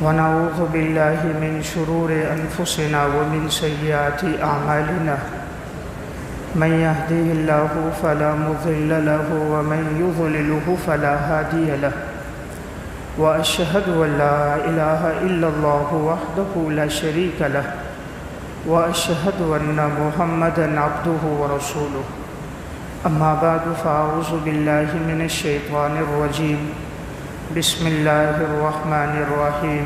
ونعوذ بالله من شرور أنفسنا ومن سيئات أعمالنا من يهده الله فلا مضل له ومن يضلله فلا هادي له وأشهد أن لا إله إلا الله وحده لا شريك له وأشهد أن محمدًا عبده ورسوله أما بعد فأعوذ بالله من الشيطان الرجيم بسم الله الرحمن الرحيم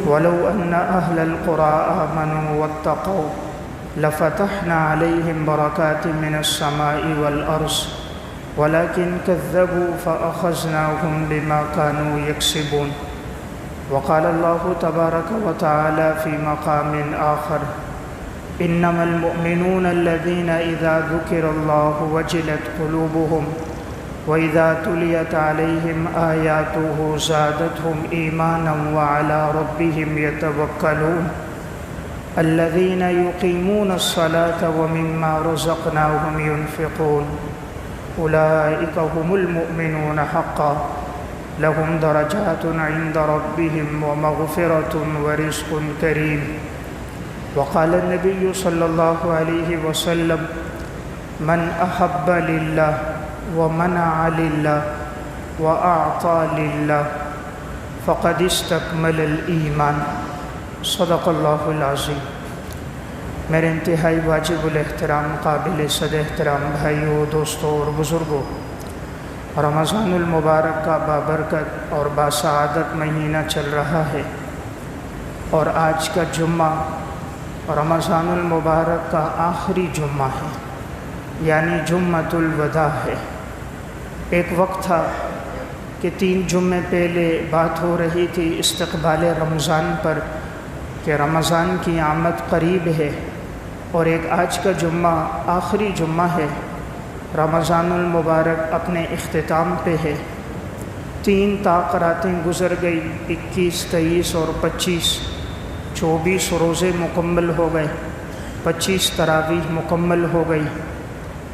ولو أن أهل القرى آمنوا واتقوا لفتحنا عليهم بركات من السماء والأرض ولكن كذبوا فأخذناهم بما كانوا يكسبون وقال الله تبارك وتعالى في مقام آخر إنما المؤمنون الذين إذا ذكر الله وجلت قلوبهم وإذا تليت عليهم آياته زادتهم إيمانا وعلى ربهم يتوكلون الذين يقيمون الصلاة ومما رزقناهم ينفقون أولئك هم المؤمنون حقا لهم درجات عند ربهم ومغفرة ورزق كريم وقال النبي صلى الله عليه وسلم من أحب لله ومنع لله وأعطى لله فقد استكمل الإيمان صدق الله العظيم۔ میرے انتہائی واجب الاحترام قابل صد احترام بھائیوں، دوستوں اور بزرگوں، رمضان المبارک کا بابرکت اور باسعادت مہینہ چل رہا ہے اور آج کا جمعہ رمضان المبارک کا آخری جمعہ ہے، یعنی جمعۃ الوداع ہے۔ ایک وقت تھا کہ 3 جمعے پہلے بات ہو رہی تھی استقبال رمضان پر کہ رمضان کی آمد قریب ہے، اور ایک آج کا جمعہ آخری جمعہ ہے، رمضان المبارک اپنے اختتام پہ ہے۔ 3 طاق راتیں گزر گئی، 21، 23 اور 25، 24 روزے مکمل ہو گئے، 25 تراویح مکمل ہو گئی۔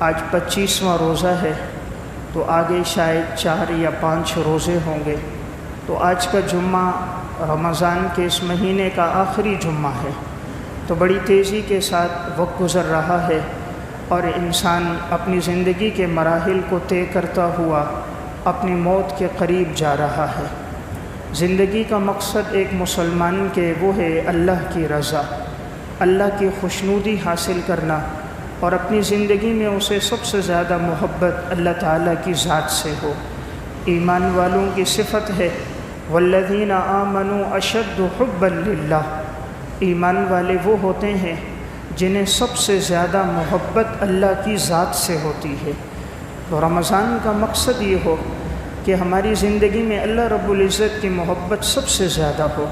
آج 25واں روزہ ہے، تو آگے شاید 4 یا 5 روزے ہوں گے۔ تو آج کا جمعہ رمضان کے اس مہینے کا آخری جمعہ ہے، تو بڑی تیزی کے ساتھ وقت گزر رہا ہے اور انسان اپنی زندگی کے مراحل کو طے کرتا ہوا اپنی موت کے قریب جا رہا ہے۔ زندگی کا مقصد ایک مسلمان کے وہ ہے اللہ کی رضا، اللہ کی خوشنودی حاصل کرنا، اور اپنی زندگی میں اسے سب سے زیادہ محبت اللہ تعالیٰ کی ذات سے ہو۔ ایمان والوں کی صفت ہے والذین آمنوا اشد حبا للہ، ایمان والے وہ ہوتے ہیں جنہیں سب سے زیادہ محبت اللہ کی ذات سے ہوتی ہے۔ تو رمضان کا مقصد یہ ہو کہ ہماری زندگی میں اللہ رب العزت کی محبت سب سے زیادہ ہو،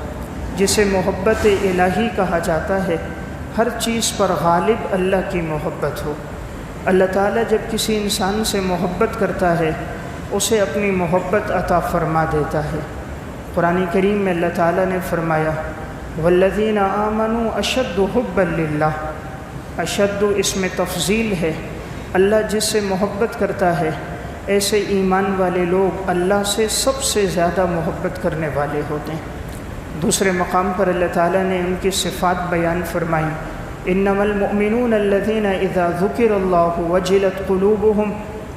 جسے محبت الہی کہا جاتا ہے۔ ہر چیز پر غالب اللہ کی محبت ہو۔ اللہ تعالیٰ جب کسی انسان سے محبت کرتا ہے اسے اپنی محبت عطا فرما دیتا ہے۔ قرآن کریم میں اللہ تعالیٰ نے فرمایا والذین آمنوا اشد حبا للہ، اشد اس میں تفضیل ہے، اللہ جس سے محبت کرتا ہے ایسے ایمان والے لوگ اللہ سے سب سے زیادہ محبت کرنے والے ہوتے ہیں۔ دوسرے مقام پر اللہ تعالیٰ نے ان کی صفات بیان فرمائی انما المؤمنون الذین اذا ذکر اللہ وجلت قلوبهم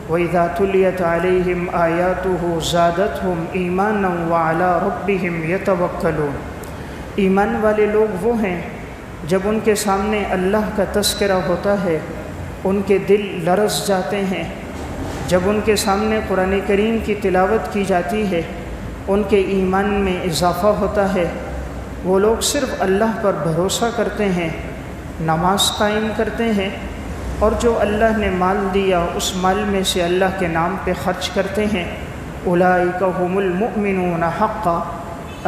واذا تلیت علیہم آیاتہ زادتہم ایمانا وعلی ربہم یتوکلون۔ ایمان والے لوگ وہ ہیں جب ان کے سامنے اللہ کا تذکرہ ہوتا ہے ان کے دل لرز جاتے ہیں، جب ان کے سامنے قرآن کریم کی تلاوت کی جاتی ہے ان کے ایمان میں اضافہ ہوتا ہے۔ وہ لوگ صرف اللہ پر بھروسہ کرتے ہیں، نماز قائم کرتے ہیں، اور جو اللہ نے مال دیا اس مال میں سے اللہ کے نام پہ خرچ کرتے ہیں۔ اولئک هم المؤمنون حقا،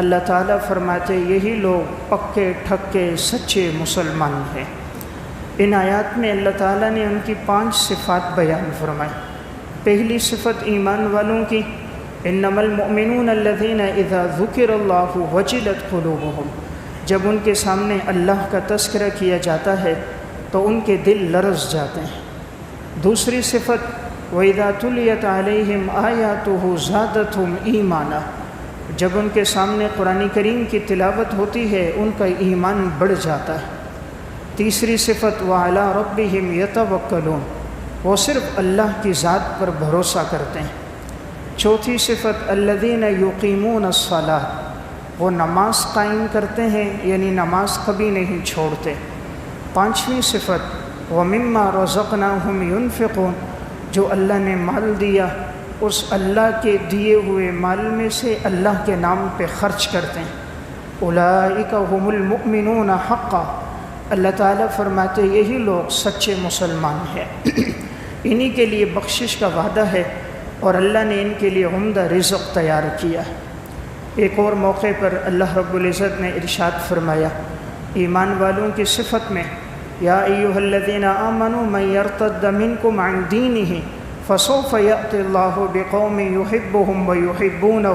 اللہ تعالیٰ فرماتے یہی لوگ پکے ٹھکے سچے مسلمان ہیں۔ ان آیات میں اللہ تعالیٰ نے ان کی 5 صفات بیان فرمائی۔ پہلی صفت ایمان والوں کی انما المؤمنون الذین اذا ذکر اللہ وجلت قلوبهم، جب ان کے سامنے اللہ کا تذکرہ کیا جاتا ہے تو ان کے دل لرز جاتے ہیں۔ دوسری صفت وَإِذَا تُلِيَتْ عَلَيْهِمْ آيَاتُهُ زَادَتْهُمْ ایمانا، جب ان کے سامنے قرآن کریم کی تلاوت ہوتی ہے ان کا ایمان بڑھ جاتا ہے۔ تیسری صفت وَعَلَىٰ رَبِّهِمْ يَتَوَكَّلُونَ، وہ صرف اللہ کی ذات پر بھروسہ کرتے ہیں۔ چوتھی صفت الَّذِينَ يُقِيمُونَ الصَّلَاةَ، وہ نماز قائم کرتے ہیں، یعنی نماز کبھی نہیں چھوڑتے۔ پانچویں صفت وَمِمَّا رَزَقْنَاهُمْ يُنْفِقُونَ، جو اللہ نے مال دیا اس اللہ کے دیے ہوئے مال میں سے اللہ کے نام پہ خرچ کرتے ہیں۔ اولئک هم المؤمنون حقا، اللہ تعالیٰ فرماتے یہی لوگ سچے مسلمان ہیں، انہی کے لیے بخشش کا وعدہ ہے اور اللہ نے ان کے لیے عمدہ رزق تیار کیا ہے۔ ایک اور موقع پر اللہ رب العزت نے ارشاد فرمایا ایمان والوں کی صفت میں، یا ایھا الذین آمنوا من یرتد منکم عن دینہ فسوف یأتی اللہ بقوم یحبهم ویحبونہ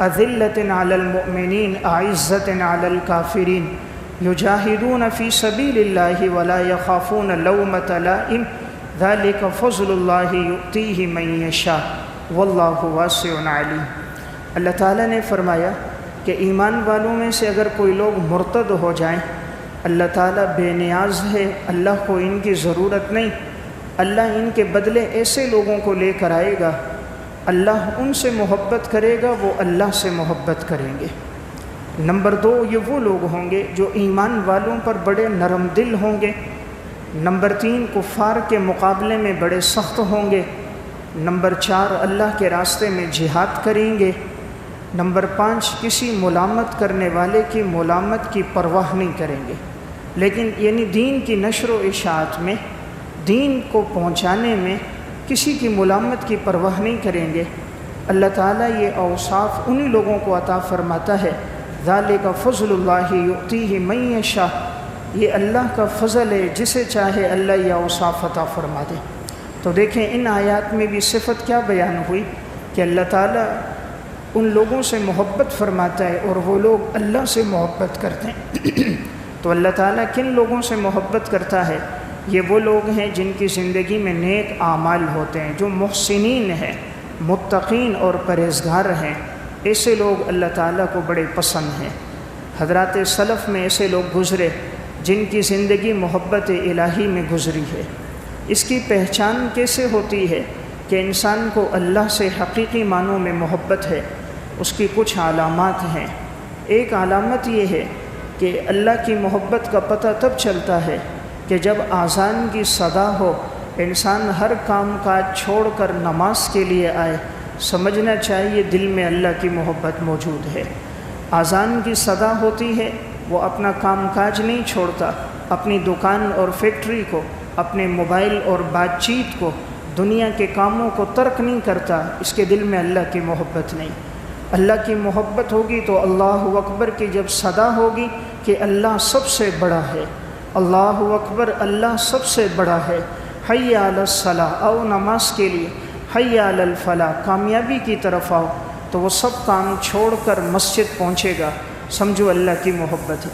اذلۃ علی المؤمنین اعزۃ علی الکافرین یجاہدون فی سبیل اللہ ولا یخافون لومۃ لائم ذلک فضل اللہ یؤتیہ من یشاء واللہ واسع علیم۔ اللہ تعالیٰ نے فرمایا کہ ایمان والوں میں سے اگر کوئی لوگ مرتد ہو جائیں، اللہ تعالیٰ بے نیاز ہے، اللہ کو ان کی ضرورت نہیں، اللہ ان کے بدلے ایسے لوگوں کو لے کر آئے گا، اللہ ان سے محبت کرے گا، وہ اللہ سے محبت کریں گے۔ نمبر 2، یہ وہ لوگ ہوں گے جو ایمان والوں پر بڑے نرم دل ہوں گے۔ نمبر 3، کفار کے مقابلے میں بڑے سخت ہوں گے۔ نمبر 4، اللہ کے راستے میں جہاد کریں گے۔ نمبر 5، کسی ملامت کرنے والے کی ملامت کی پرواہ نہیں کریں گے، لیکن یعنی دین کی نشر و اشاعت میں، دین کو پہنچانے میں کسی کی ملامت کی پرواہ نہیں کریں گے۔ اللہ تعالیٰ یہ اوصاف انہی لوگوں کو عطا فرماتا ہے، ذالک فضل اللہ یؤتیہ من یشاء، یہ اللہ کا فضل ہے، جسے چاہے اللہ یہ اوصاف عطا فرما دے۔ تو دیکھیں ان آیات میں بھی صفت کیا بیان ہوئی کہ اللہ تعالیٰ ان لوگوں سے محبت فرماتا ہے اور وہ لوگ اللہ سے محبت کرتے ہیں۔ تو اللہ تعالیٰ کن لوگوں سے محبت کرتا ہے؟ یہ وہ لوگ ہیں جن کی زندگی میں نیک اعمال ہوتے ہیں، جو محسنین ہیں، متقین اور پرہیزگار ہیں، ایسے لوگ اللہ تعالیٰ کو بڑے پسند ہیں۔ حضرات سلف میں ایسے لوگ گزرے جن کی زندگی محبت الہی میں گزری ہے۔ اس کی پہچان کیسے ہوتی ہے کہ انسان کو اللہ سے حقیقی معنوں میں محبت ہے؟ اس کی کچھ علامات ہیں۔ ایک علامت یہ ہے کہ اللہ کی محبت کا پتہ تب چلتا ہے کہ جب اذان کی صدا ہو، انسان ہر کام کاج چھوڑ کر نماز کے لیے آئے، سمجھنا چاہیے دل میں اللہ کی محبت موجود ہے۔ اذان کی صدا ہوتی ہے، وہ اپنا کام کاج نہیں چھوڑتا، اپنی دکان اور فیکٹری کو، اپنے موبائل اور بات چیت کو، دنیا کے کاموں کو ترک نہیں کرتا، اس کے دل میں اللہ کی محبت نہیں۔ اللہ کی محبت ہوگی تو اللہ اکبر کی جب صدا ہوگی کہ اللہ سب سے بڑا ہے، اللہ اکبر، اللہ سب سے بڑا ہے، حی علی الصلاۃ، آؤ نماز کے لیے، حی علی الفلاح، کامیابی کی طرف آؤ، تو وہ سب کام چھوڑ کر مسجد پہنچے گا، سمجھو اللہ کی محبت ہے۔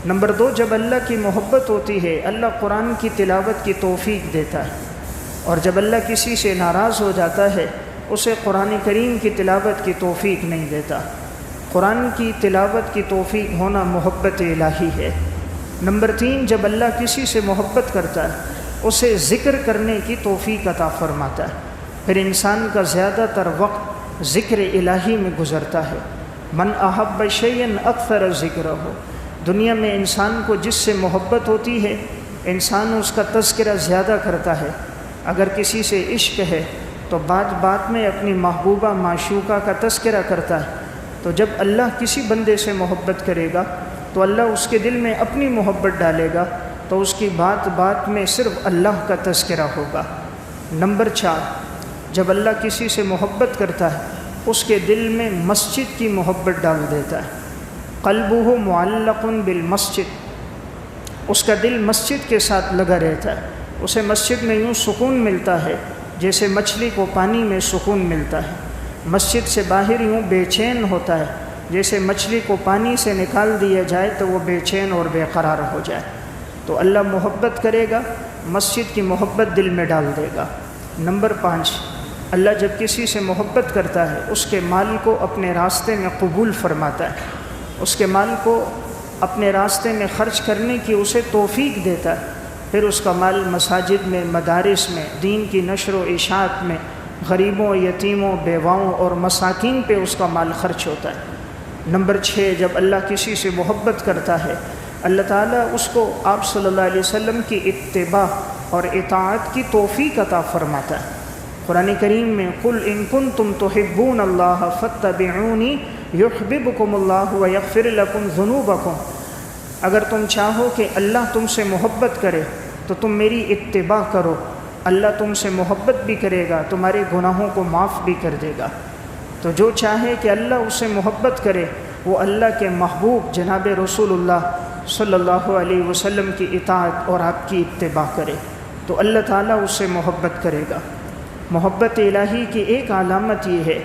نمبر 2، جب اللہ کی محبت ہوتی ہے اللہ قرآن کی تلاوت کی توفیق دیتا ہے، اور جب اللہ کسی سے ناراض ہو جاتا ہے اسے قرآن کریم کی تلاوت کی توفیق نہیں دیتا۔ قرآن کی تلاوت کی توفیق ہونا محبت الہی ہے۔ نمبر 3، جب اللہ کسی سے محبت کرتا ہے اسے ذکر کرنے کی توفیق عطا فرماتا ہے، پھر انسان کا زیادہ تر وقت ذکر الہی میں گزرتا ہے۔ من احب شیئا اکثر ذکرہ، دنیا میں انسان کو جس سے محبت ہوتی ہے انسان اس کا تذکرہ زیادہ کرتا ہے۔ اگر کسی سے عشق ہے تو بات بات میں اپنی محبوبہ معشوقہ کا تذکرہ کرتا ہے، تو جب اللہ کسی بندے سے محبت کرے گا تو اللہ اس کے دل میں اپنی محبت ڈالے گا، تو اس کی بات بات میں صرف اللہ کا تذکرہ ہوگا۔ نمبر 4، جب اللہ کسی سے محبت کرتا ہے اس کے دل میں مسجد کی محبت ڈال دیتا ہے۔ قلبہ معلق بالمسجد، اس کا دل مسجد کے ساتھ لگا رہتا ہے، اسے مسجد میں یوں سکون ملتا ہے جیسے مچھلی کو پانی میں سکون ملتا ہے۔ مسجد سے باہر یوں بے چین ہوتا ہے جیسے مچھلی کو پانی سے نکال دیا جائے تو وہ بے چین اور بے قرار ہو جائے۔ تو اللہ محبت کرے گا، مسجد کی محبت دل میں ڈال دے گا۔ نمبر 5، اللہ جب کسی سے محبت کرتا ہے اس کے مال کو اپنے راستے میں قبول فرماتا ہے، اس کے مال کو اپنے راستے میں خرچ کرنے کی اسے توفیق دیتا ہے، پھر اس کا مال مساجد میں، مدارس میں، دین کی نشر و اشاعت میں، غریبوں، یتیموں، بیواؤں اور مساکین پہ اس کا مال خرچ ہوتا ہے۔ نمبر 6، جب اللہ کسی سے محبت کرتا ہے اللہ تعالیٰ اس کو آپ صلی اللہ علیہ وسلم کی اتباع اور اطاعت کی توفیق عطا فرماتا ہے۔ قرآن کریم میں قُلْ إِن كُنتُمْ تُحِبُّونَ اللَّهَ فَاتَّبِعُونِي يُحْبِبْكُمُ اللَّهُ وَيَغْفِرْ لَكُمْ ذُنُوبَكُمْ، اگر تم چاہو کہ اللہ تم سے محبت کرے تو تم میری اتباع کرو، اللہ تم سے محبت بھی کرے گا، تمہارے گناہوں کو معاف بھی کر دے گا۔ تو جو چاہے کہ اللہ اس سے محبت کرے وہ اللہ کے محبوب جناب رسول اللہ صلی اللہ علیہ وسلم کی اطاعت اور آپ کی اتباع کرے تو اللہ تعالیٰ اس سے محبت کرے گا۔ محبت الہی کی ایک علامت یہ ہے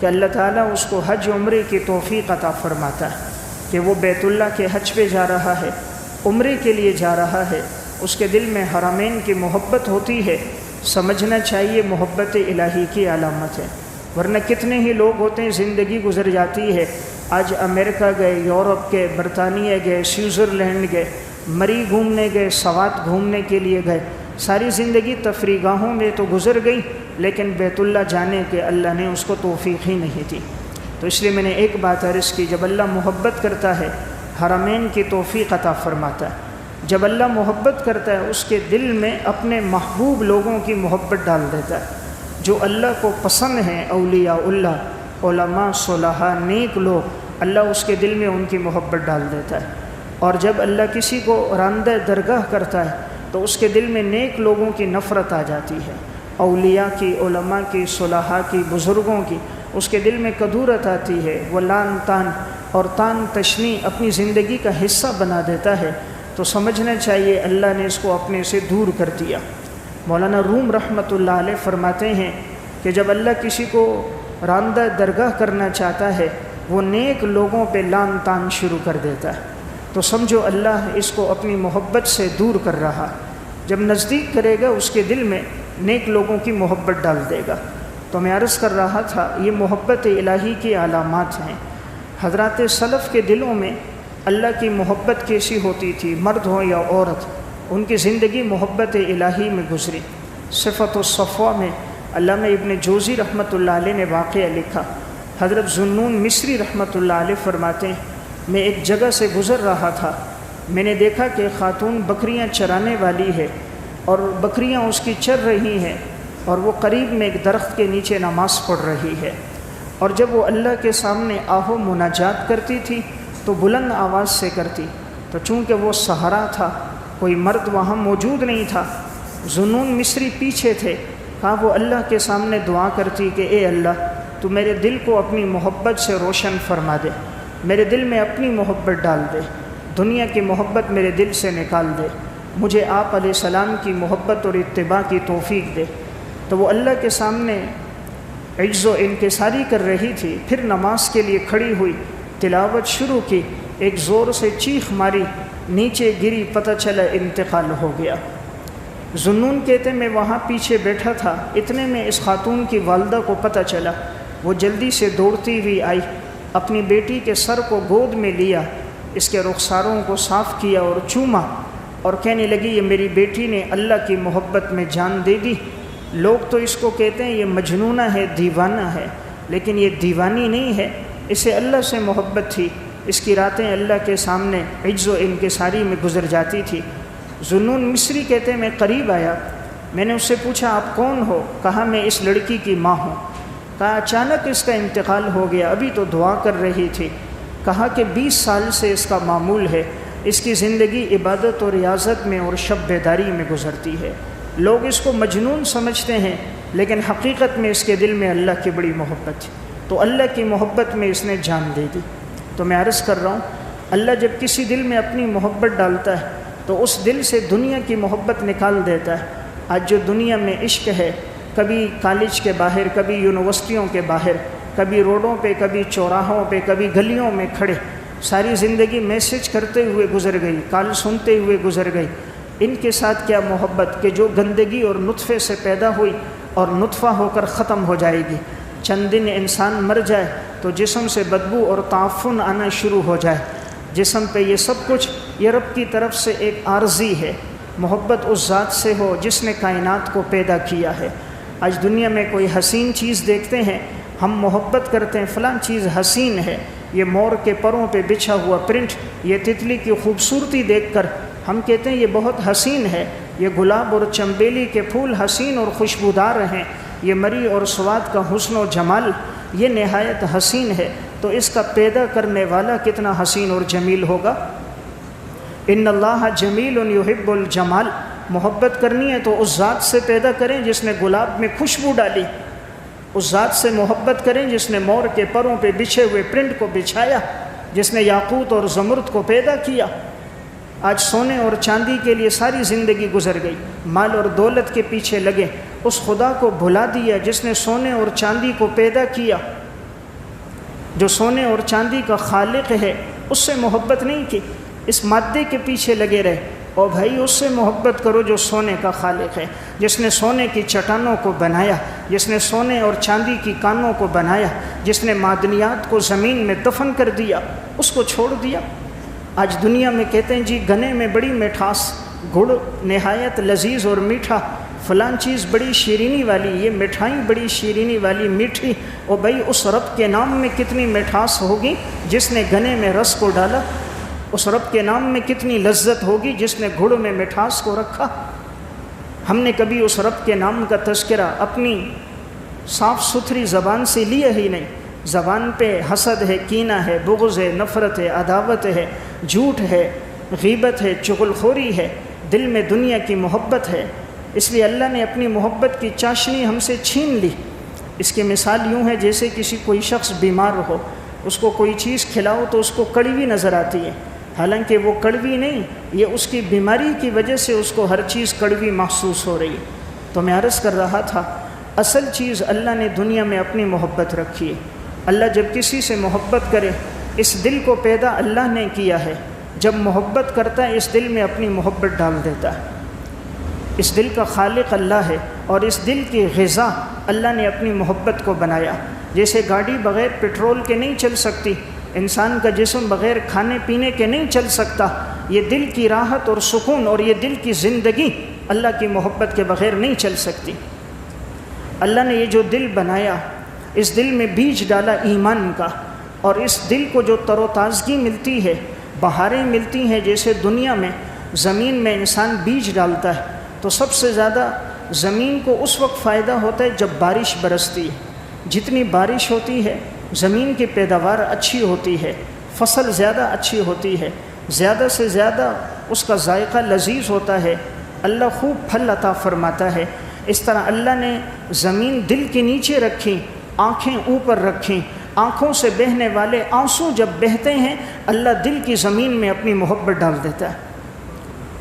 کہ اللہ تعالیٰ اس کو حج عمرے کی توفیق عطا فرماتا ہے کہ وہ بیت اللہ کے حج پہ جا رہا ہے، عمرے کے لیے جا رہا ہے، اس کے دل میں حرمین کی محبت ہوتی ہے، سمجھنا چاہیے محبت الہی کی علامت ہے۔ ورنہ کتنے ہی لوگ ہوتے ہیں زندگی گزر جاتی ہے، آج امریکہ گئے، یورپ گئے، برطانیہ گئے، سوئٹزرلینڈ گئے، مری گھومنے گئے، سوات گھومنے کے لیے گئے، ساری زندگی تفریح گاہوں میں تو گزر گئی لیکن بیت اللہ جانے کے اللہ نے اس کو توفیق ہی نہیں دی۔ تو اس لیے میں نے ایک بات عرض کی، جب اللہ محبت کرتا ہے حرمین کی توفیق عطا فرماتا ہے، جب اللہ محبت کرتا ہے اس کے دل میں اپنے محبوب لوگوں کی محبت ڈال دیتا ہے، جو اللہ کو پسند ہیں، اولیاء اللہ، علماء، صلحاء، نیک لوگ، اللہ اس کے دل میں ان کی محبت ڈال دیتا ہے۔ اور جب اللہ کسی کو راندہ درگاہ کرتا ہے تو اس کے دل میں نیک لوگوں کی نفرت آ جاتی ہے، اولیاء کی، علماء کی، صلحاء کی، بزرگوں کی، اس کے دل میں کدورت آتی ہے، وہ لان تان اور تان تشنی اپنی زندگی کا حصہ بنا دیتا ہے، تو سمجھنا چاہیے اللہ نے اس کو اپنے سے دور کر دیا۔ مولانا روم رحمۃ اللہ علیہ فرماتے ہیں کہ جب اللہ کسی کو راندہ درگاہ کرنا چاہتا ہے وہ نیک لوگوں پہ لان تان شروع کر دیتا ہے، تو سمجھو اللہ اس کو اپنی محبت سے دور کر رہا، جب نزدیک کرے گا اس کے دل میں نیک لوگوں کی محبت ڈال دے گا۔ تو میں عرض کر رہا تھا یہ محبت الہی کی علامات ہیں۔ حضرات سلف کے دلوں میں اللہ کی محبت کیسی ہوتی تھی، مرد ہو یا عورت، ان کی زندگی محبت الہی میں گزری۔ صفت الصفوہ میں علامہ ابن جوزی رحمۃ اللہ علیہ نے واقعہ لکھا، حضرت ذوالنون مصری رحمۃ اللہ علیہ فرماتے ہیں میں ایک جگہ سے گزر رہا تھا، میں نے دیکھا کہ خاتون بکریاں چرانے والی ہے اور بکریاں اس کی چر رہی ہیں اور وہ قریب میں ایک درخت کے نیچے نماز پڑھ رہی ہے، اور جب وہ اللہ کے سامنے آہو مناجات کرتی تھی تو بلند آواز سے کرتی، تو چونکہ وہ صحرا تھا، کوئی مرد وہاں موجود نہیں تھا، ذوالنون مصری پیچھے تھے، کہا وہ اللہ کے سامنے دعا کرتی کہ اے اللہ تو میرے دل کو اپنی محبت سے روشن فرما دے، میرے دل میں اپنی محبت ڈال دے، دنیا کی محبت میرے دل سے نکال دے، مجھے آپ علیہ السلام کی محبت اور اتباع کی توفیق دے۔ تو وہ اللہ کے سامنے عجز و انکساری کر رہی تھی، پھر نماز کے لیے کھڑی ہوئی، تلاوت شروع کی، ایک زور سے چیخ ماری، نیچے گری، پتہ چلا انتقال ہو گیا۔ ذوالنون کہتے میں وہاں پیچھے بیٹھا تھا، اتنے میں اس خاتون کی والدہ کو پتہ چلا، وہ جلدی سے دوڑتی ہوئی آئی، اپنی بیٹی کے سر کو گود میں لیا، اس کے رخساروں کو صاف کیا اور چوما، اور کہنے لگی یہ میری بیٹی نے اللہ کی محبت میں جان دے دی۔ لوگ تو اس کو کہتے ہیں یہ مجنونہ ہے، دیوانہ ہے، لیکن یہ دیوانی نہیں ہے، اسے اللہ سے محبت تھی، اس کی راتیں اللہ کے سامنے عجز و انکساری میں گزر جاتی تھی۔ ذوالنون مصری کہتے میں قریب آیا، میں نے اس سے پوچھا آپ کون ہو؟ کہا میں اس لڑکی کی ماں ہوں۔ کہا اچانک اس کا انتقال ہو گیا، ابھی تو دعا کر رہی تھی۔ کہا کہ 20 سال سے اس کا معمول ہے، اس کی زندگی عبادت اور ریاضت میں اور شب بیداری میں گزرتی ہے، لوگ اس کو مجنون سمجھتے ہیں لیکن حقیقت میں اس کے دل میں اللہ کی بڑی محبت ہے، تو اللہ کی محبت میں اس نے جان دے دی۔ تو میں عرض کر رہا ہوں اللہ جب کسی دل میں اپنی محبت ڈالتا ہے تو اس دل سے دنیا کی محبت نکال دیتا ہے۔ آج جو دنیا میں عشق ہے، کبھی کالج کے باہر، کبھی یونیورسٹیوں کے باہر، کبھی روڈوں پہ، کبھی چوراہوں پہ، کبھی گلیوں میں کھڑے، ساری زندگی میسج کرتے ہوئے گزر گئی، کال سنتے ہوئے گزر گئی۔ ان کے ساتھ کیا محبت کہ جو گندگی اور نطفے سے پیدا ہوئی اور نطفہ ہو کر ختم ہو جائے گی۔ چند دن انسان مر جائے تو جسم سے بدبو اور تعفن آنا شروع ہو جائے۔ جسم پہ یہ سب کچھ یہ رب کی طرف سے ایک عارضی ہے۔ محبت اس ذات سے ہو جس نے کائنات کو پیدا کیا ہے۔ آج دنیا میں کوئی حسین چیز دیکھتے ہیں، ہم محبت کرتے ہیں فلاں چیز حسین ہے، یہ مور کے پروں پہ بچھا ہوا پرنٹ، یہ تتلی کی خوبصورتی دیکھ کر ہم کہتے ہیں یہ بہت حسین ہے، یہ گلاب اور چنبیلی کے پھول حسین اور خوشبودار ہیں، یہ مری اور سواد کا حسن و جمال یہ نہایت حسین ہے، تو اس کا پیدا کرنے والا کتنا حسین اور جمیل ہوگا۔ ان اللہ جمیل یحب الجمال، محبت کرنی ہے تو اس ذات سے پیدا کریں جس نے گلاب میں خوشبو ڈالی، اس ذات سے محبت کریں جس نے مور کے پروں پہ بچھے ہوئے پرنٹ کو بچھایا، جس نے یاقوت اور زمرد کو پیدا کیا۔ آج سونے اور چاندی کے لیے ساری زندگی گزر گئی، مال اور دولت کے پیچھے لگے، اس خدا کو بھلا دیا جس نے سونے اور چاندی کو پیدا کیا۔ جو سونے اور چاندی کا خالق ہے اس سے محبت نہیں کی، اس مادے کے پیچھے لگے رہے۔ اور بھائی اس سے محبت کرو جو سونے کا خالق ہے، جس نے سونے کی چٹانوں کو بنایا، جس نے سونے اور چاندی کی کانوں کو بنایا، جس نے معدنیات کو زمین میں دفن کر دیا، اس کو چھوڑ دیا۔ آج دنیا میں کہتے ہیں جی گنے میں بڑی مٹھاس، گڑ نہایت لذیذ اور میٹھا، فلاں چیز بڑی شیرینی والی، یہ مٹھائی بڑی شیرینی والی میٹھی۔ اور بھائی اس رب کے نام میں کتنی مٹھاس ہوگی جس نے گنے میں رس کو ڈالا، اس رب کے نام میں کتنی لذت ہوگی جس نے گڑ میں مٹھاس کو رکھا۔ ہم نے کبھی اس رب کے نام کا تذکرہ اپنی صاف ستھری زبان سے لیا ہی نہیں۔ زبان پہ حسد ہے، کینہ ہے، بغض ہے، نفرت ہے، عداوت ہے، جھوٹ ہے، غیبت ہے، چغل خوری ہے، دل میں دنیا کی محبت ہے۔ اس لیے اللہ نے اپنی محبت کی چاشنی ہم سے چھین لی۔ اس کی مثال یوں ہے جیسے کوئی شخص بیمار ہو، اس کو کوئی چیز کھلاؤ تو اس کو کڑوی نظر آتی ہے، حالانکہ وہ کڑوی نہیں، یہ اس کی بیماری کی وجہ سے اس کو ہر چیز کڑوی محسوس ہو رہی ہے۔ تو میں عرض کر رہا تھا اصل چیز اللہ نے دنیا میں اپنی محبت رکھی ہے۔ اللہ جب کسی سے محبت کرے، اس دل کو پیدا اللہ نے کیا ہے، جب محبت کرتا ہے اس دل میں اپنی محبت ڈال دیتا ہے۔ اس دل کا خالق اللہ ہے اور اس دل کی غذا اللہ نے اپنی محبت کو بنایا۔ جیسے گاڑی بغیر پیٹرول کے نہیں چل سکتی، انسان کا جسم بغیر کھانے پینے کے نہیں چل سکتا، یہ دل کی راحت اور سکون اور یہ دل کی زندگی اللہ کی محبت کے بغیر نہیں چل سکتی۔ اللہ نے یہ جو دل بنایا، اس دل میں بیج ڈالا ایمان کا، اور اس دل کو جو تر و تازگی ملتی ہے، بہاریں ملتی ہیں، جیسے دنیا میں زمین میں انسان بیج ڈالتا ہے تو سب سے زیادہ زمین کو اس وقت فائدہ ہوتا ہے جب بارش برستی ہے۔ جتنی بارش ہوتی ہے زمین کی پیداوار اچھی ہوتی ہے، فصل زیادہ اچھی ہوتی ہے، زیادہ سے زیادہ اس کا ذائقہ لذیذ ہوتا ہے، اللہ خوب پھل عطا فرماتا ہے۔ اس طرح اللہ نے زمین دل کے نیچے رکھی، آنکھیں اوپر رکھیں، آنکھوں سے بہنے والے آنسو جب بہتے ہیں اللہ دل کی زمین میں اپنی محبت ڈال دیتا ہے۔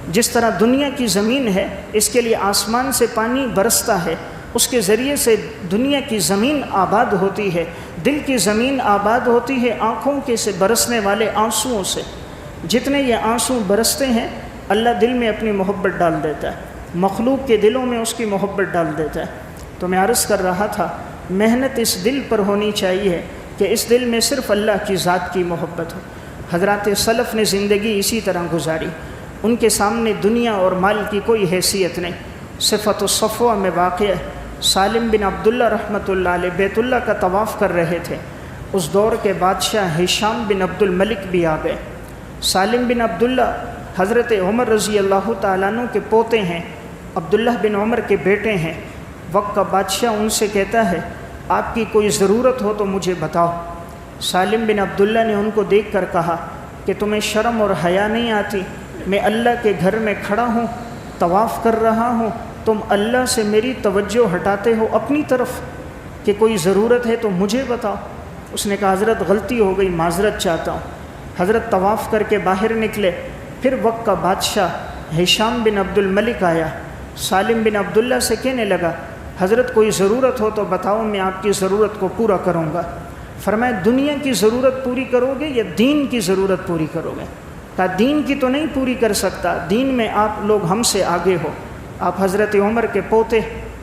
جس طرح دنیا کی زمین ہے، اس کے لیے آسمان سے پانی برستا ہے، اس کے ذریعے سے دنیا کی زمین آباد ہوتی ہے، دل کی زمین آباد ہوتی ہے آنکھوں کے سے برسنے والے آنسوؤں سے۔ جتنے یہ آنسو برستے ہیں اللہ دل میں اپنی محبت ڈال دیتا ہے، مخلوق کے دلوں میں اس کی محبت ڈال دیتا ہے۔ تو میں عرض کر رہا تھا محنت اس دل پر ہونی چاہیے کہ اس دل میں صرف اللہ کی ذات کی محبت ہو۔ حضرات سلف نے زندگی اسی طرح گزاری، ان کے سامنے دنیا اور مال کی کوئی حیثیت نہیں۔ صفت الصفوہ میں واقع ہے، سالم بن عبداللہ رحمۃ اللہ علیہ بیت اللہ کا طواف کر رہے تھے، اس دور کے بادشاہ ہشام بن عبد الملک بھی آ گئے۔ سالم بن عبداللہ حضرت عمر رضی اللہ تعالیٰ عنہ کے پوتے ہیں، عبداللہ بن عمر کے بیٹے ہیں۔ وقت کا بادشاہ ان سے کہتا ہے آپ کی کوئی ضرورت ہو تو مجھے بتاؤ۔ سالم بن عبداللہ نے ان کو دیکھ کر کہا کہ تمہیں شرم اور حیا نہیں آتی؟ میں اللہ کے گھر میں کھڑا ہوں، طواف کر رہا ہوں، تم اللہ سے میری توجہ ہٹاتے ہو اپنی طرف کہ کوئی ضرورت ہے تو مجھے بتاؤ۔ اس نے کہا حضرت غلطی ہو گئی، معذرت چاہتا ہوں۔ حضرت طواف کر کے باہر نکلے، پھر وقت کا بادشاہ ہشام بن عبد الملک آیا، سالم بن عبداللہ سے کہنے لگا حضرت کوئی ضرورت ہو تو بتاؤ، میں آپ کی ضرورت کو پورا کروں گا۔ فرمایا دنیا کی ضرورت پوری کرو گے یا دین کی ضرورت پوری کرو گے؟ کہا دین کی تو نہیں پوری کر سکتا، دین میں آپ لوگ ہم سے آگے ہو، آپ حضرت عمر کے پوتے،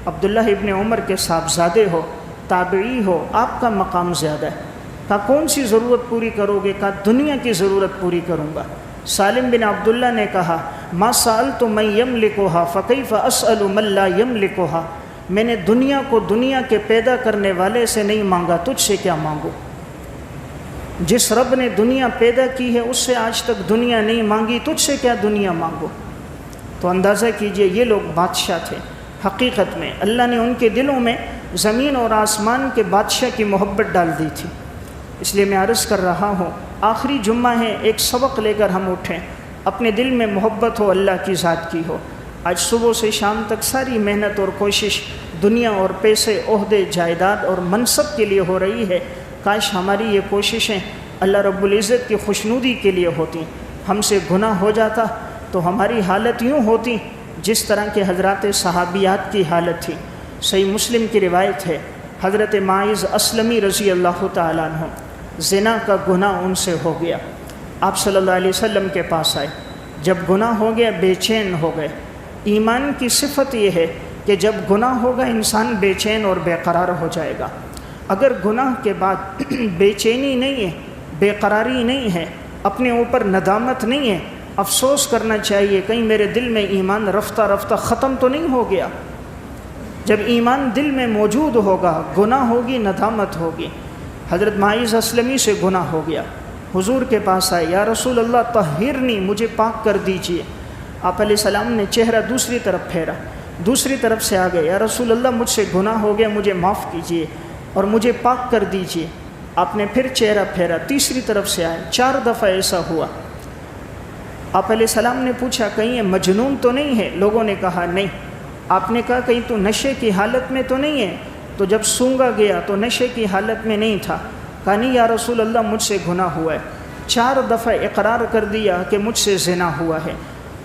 عبداللہ ابن عمر کے صاحبزادے ہو، تابعی ہو، آپ کا مقام زیادہ ہے۔ کہا کون سی ضرورت پوری کرو گے؟ کہا دنیا کی ضرورت پوری کروں گا۔ سالم بن عبداللہ نے کہا ما سألت من یملکها فکیف اسأل من لا یملکها، میں نے دنیا کو دنیا کے پیدا کرنے والے سے نہیں مانگا، تجھ سے کیا مانگوں؟ جس رب نے دنیا پیدا کی ہے اس سے آج تک دنیا نہیں مانگی، تجھ سے کیا دنیا مانگو؟ تو اندازہ کیجئے یہ لوگ بادشاہ تھے، حقیقت میں اللہ نے ان کے دلوں میں زمین اور آسمان کے بادشاہ کی محبت ڈال دی تھی۔ اس لیے میں عرض کر رہا ہوں آخری جمعہ ہے، ایک سبق لے کر ہم اٹھیں، اپنے دل میں محبت ہو، اللہ کی ذات کی ہو۔ آج صبح سے شام تک ساری محنت اور کوشش دنیا اور پیسے، عہدے، جائیداد اور منصب کے لیے ہو رہی ہے۔ کاش ہماری یہ کوششیں اللہ رب العزت کی خوشنودی کے لیے ہوتی۔ ہم سے گناہ ہو جاتا تو ہماری حالت یوں ہوتی جس طرح کے حضرات صحابیات کی حالت تھی۔ صحیح مسلم کی روایت ہے، حضرت معاذ اسلمی رضی اللہ تعالیٰ عنہ، زنا کا گناہ ان سے ہو گیا۔ آپ صلی اللہ علیہ وسلم کے پاس آئے، جب گناہ ہو گیا بے چین ہو گئے۔ ایمان کی صفت یہ ہے کہ جب گناہ ہوگا انسان بے چین اور بے قرار ہو جائے گا۔ اگر گناہ کے بعد بے چینی نہیں ہے، بے قراری نہیں ہے، اپنے اوپر ندامت نہیں ہے، افسوس کرنا چاہیے کہیں میرے دل میں ایمان رفتہ رفتہ ختم تو نہیں ہو گیا۔ جب ایمان دل میں موجود ہوگا، گناہ ہوگی، ندامت ہوگی۔ حضرت معاذ اسلمی سے گناہ ہو گیا، حضور کے پاس آئے، یا رسول اللہ طہرنی، مجھے پاک کر دیجئے۔ آپ علیہ السلام نے چہرہ دوسری طرف پھیرا، دوسری طرف سے آگئے، یا رسول اللہ مجھ سے گناہ ہو گیا، مجھے معاف کیجئے اور مجھے پاک کر دیجئے۔ آپ نے پھر چہرہ پھیرا، تیسری طرف سے آئے، 4 دفعہ ایسا ہوا۔ آپ علیہ السلام نے پوچھا کہیں یہ مجنون تو نہیں ہے؟ لوگوں نے کہا نہیں۔ آپ نے کہا کہیں تو نشے کی حالت میں تو نہیں ہے؟ تو جب سونگا گیا تو نشے کی حالت میں نہیں تھا۔ کہا نہیں یا رسول اللہ مجھ سے گناہ ہوا ہے۔ 4 دفعہ اقرار کر دیا کہ مجھ سے زنا ہوا ہے۔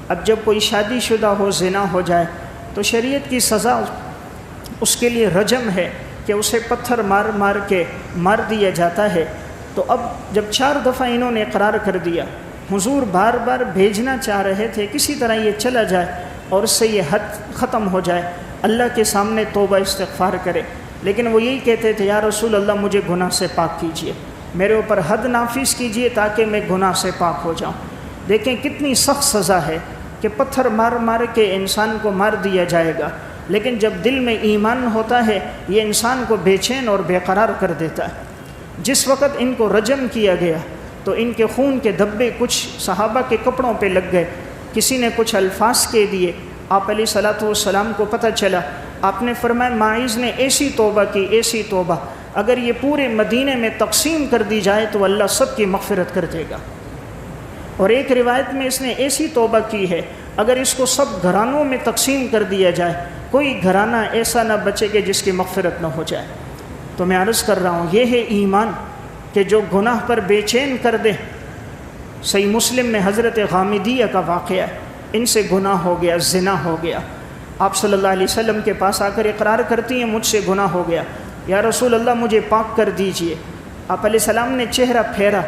اب جب کوئی شادی شدہ ہو زنا ہو جائے تو شریعت کی سزا اس کے لیے رجم ہے کہ اسے پتھر مار مار کے مار دیا جاتا ہے۔ تو اب جب 4 دفعہ انہوں نے اقرار کر دیا، حضور بار بار بھیجنا چاہ رہے تھے کسی طرح یہ چلا جائے اور اس سے یہ حد ختم ہو جائے، اللہ کے سامنے توبہ استغفار کرے، لیکن وہ یہی کہتے تھے یا رسول اللہ مجھے گناہ سے پاک کیجئے، میرے اوپر حد نافذ کیجئے تاکہ میں گناہ سے پاک ہو جاؤں۔ دیکھیں کتنی سخت سزا ہے کہ پتھر مار مار کے انسان کو مار دیا جائے گا، لیکن جب دل میں ایمان ہوتا ہے یہ انسان کو بے چین اور بے قرار کر دیتا ہے۔ جس وقت ان کو رجم کیا گیا تو ان کے خون کے دھبے کچھ صحابہ کے کپڑوں پہ لگ گئے، کسی نے کچھ الفاظ کہہ دیے، آپ علیہ الصلوۃ والسلام کو پتہ چلا۔ آپ نے فرمایا معاذ نے ایسی توبہ کی، ایسی توبہ، اگر یہ پورے مدینے میں تقسیم کر دی جائے تو اللہ سب کی مغفرت کر دے گا۔ اور ایک روایت میں اس نے ایسی توبہ کی ہے اگر اس کو سب گھرانوں میں تقسیم کر دیا جائے کوئی گھرانہ ایسا نہ بچے کہ جس کی مغفرت نہ ہو جائے۔ تو میں عرض کر رہا ہوں یہ ہے ایمان کہ جو گناہ پر بے چین کر دے۔ صحیح مسلم میں حضرت غامدیہ کا واقعہ ہے، ان سے گناہ ہو گیا، زنا ہو گیا۔ آپ صلی اللہ علیہ وسلم کے پاس آ کر اقرار کرتی ہیں مجھ سے گناہ ہو گیا، یا رسول اللہ مجھے پاک کر دیجئے۔ آپ علیہ السلام نے چہرہ پھیرا،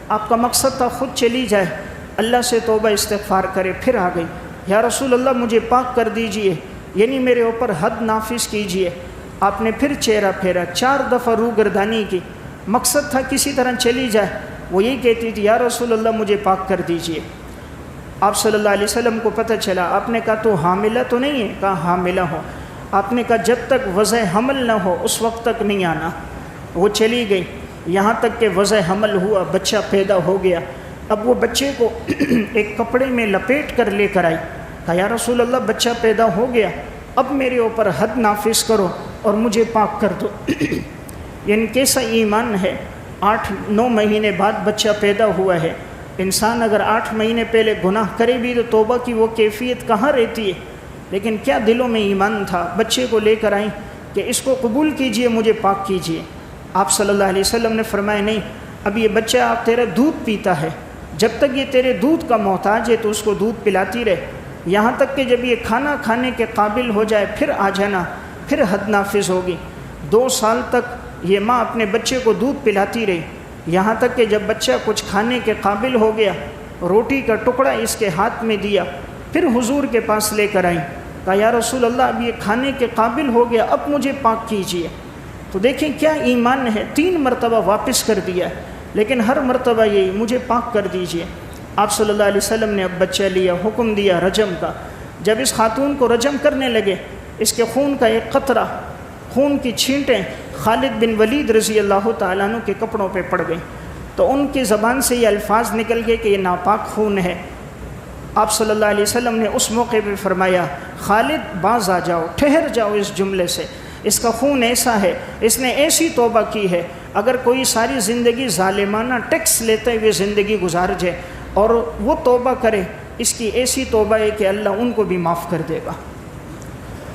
آپ کا مقصد تھا خود چلی جائے، اللہ سے توبہ استغفار کرے، پھر آ گئی، یا رسول اللہ مجھے پاک کر دیجئے، یعنی میرے اوپر حد نافذ کیجئے۔ آپ نے پھر چہرہ پھیرا، 4 دفعہ روح گردانی کی، مقصد تھا کسی طرح چلی جائے، وہ یہی کہتی تھی یا رسول اللہ مجھے پاک کر دیجئے۔ آپ صلی اللہ علیہ وسلم کو پتہ چلا، آپ نے کہا تو حاملہ تو نہیں ہے؟ کہا حاملہ ہو۔ آپ نے کہا جب تک وضع حمل نہ ہو اس وقت تک نہیں آنا۔ وہ چلی گئی، یہاں تک کہ وضع حمل ہوا، بچہ پیدا ہو گیا۔ اب وہ بچے کو ایک کپڑے میں لپیٹ کر لے کر آئی، کہا یا رسول اللہ بچہ پیدا ہو گیا، اب میرے اوپر حد نافذ کرو اور مجھے پاک کر دو۔ یعنی کیسا ایمان ہے، 8-9 مہینے بعد بچہ پیدا ہوا ہے۔ انسان اگر 8 مہینے پہلے گناہ کرے بھی تو توبہ کی وہ کیفیت کہاں رہتی ہے، لیکن کیا دلوں میں ایمان تھا۔ بچے کو لے کر آئیں کہ اس کو قبول کیجئے، مجھے پاک کیجئے۔ آپ صلی اللہ علیہ وسلم نے فرمایا نہیں، اب یہ بچہ آپ تیرا دودھ پیتا ہے، جب تک یہ تیرے دودھ کا محتاج ہے تو اس کو دودھ پلاتی رہے، یہاں تک کہ جب یہ کھانا کھانے کے قابل ہو جائے پھر آ جانا، پھر حد نافذ ہوگی۔ 2 سال تک یہ ماں اپنے بچے کو دودھ پلاتی رہی، یہاں تک کہ جب بچہ کچھ کھانے کے قابل ہو گیا، روٹی کا ٹکڑا اس کے ہاتھ میں دیا، پھر حضور کے پاس لے کر آئیں۔ کہا یا رسول اللہ اب یہ کھانے کے قابل ہو گیا، اب مجھے پاک کیجیے۔ تو دیکھیں کیا ایمان ہے، 3 مرتبہ واپس کر دیا ہے، لیکن ہر مرتبہ یہی مجھے پاک کر دیجیے۔ آپ صلی اللہ علیہ وسلم نے اب بچہ لیا، حکم دیا رجم کا۔ جب اس خاتون کو رجم کرنے لگے، اس کے خون کا ایک قطرہ، خون کی چھینٹیں خالد بن ولید رضی اللہ تعالیٰ عنہ کے کپڑوں پہ پڑ گئیں، تو ان کی زبان سے یہ الفاظ نکل گئے کہ یہ ناپاک خون ہے۔ آپ صلی اللہ علیہ وسلم نے اس موقع پہ فرمایا خالد باز آ جاؤ، ٹھہر جاؤ اس جملے سے، اس کا خون ایسا ہے، اس نے ایسی توبہ کی ہے، اگر کوئی ساری زندگی ظالمانہ ٹیکس لیتے ہوئے زندگی گزار جائے اور وہ توبہ کرے، اس کی ایسی توبہ ہے کہ اللہ ان کو بھی معاف کر دے گا۔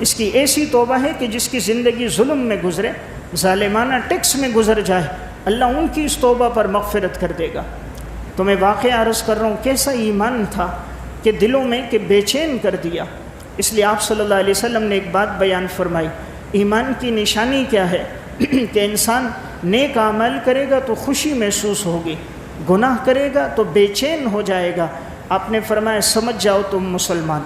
اس کی ایسی توبہ ہے کہ جس کی زندگی ظلم میں گزرے، ظالمانہ ٹیکس میں گزر جائے، اللہ ان کی اس توبہ پر مغفرت کر دے گا۔ تو میں واقعہ عرض کر رہا ہوں کیسا ایمان تھا کہ دلوں میں کہ بے چین کر دیا۔ اس لیے آپ صلی اللہ علیہ وسلم نے ایک بات بیان فرمائی، ایمان کی نشانی کیا ہے کہ انسان نیک اعمال کرے گا تو خوشی محسوس ہوگی، گناہ کرے گا تو بے چین ہو جائے گا۔ آپ نے فرمایا سمجھ جاؤ تم مسلمان،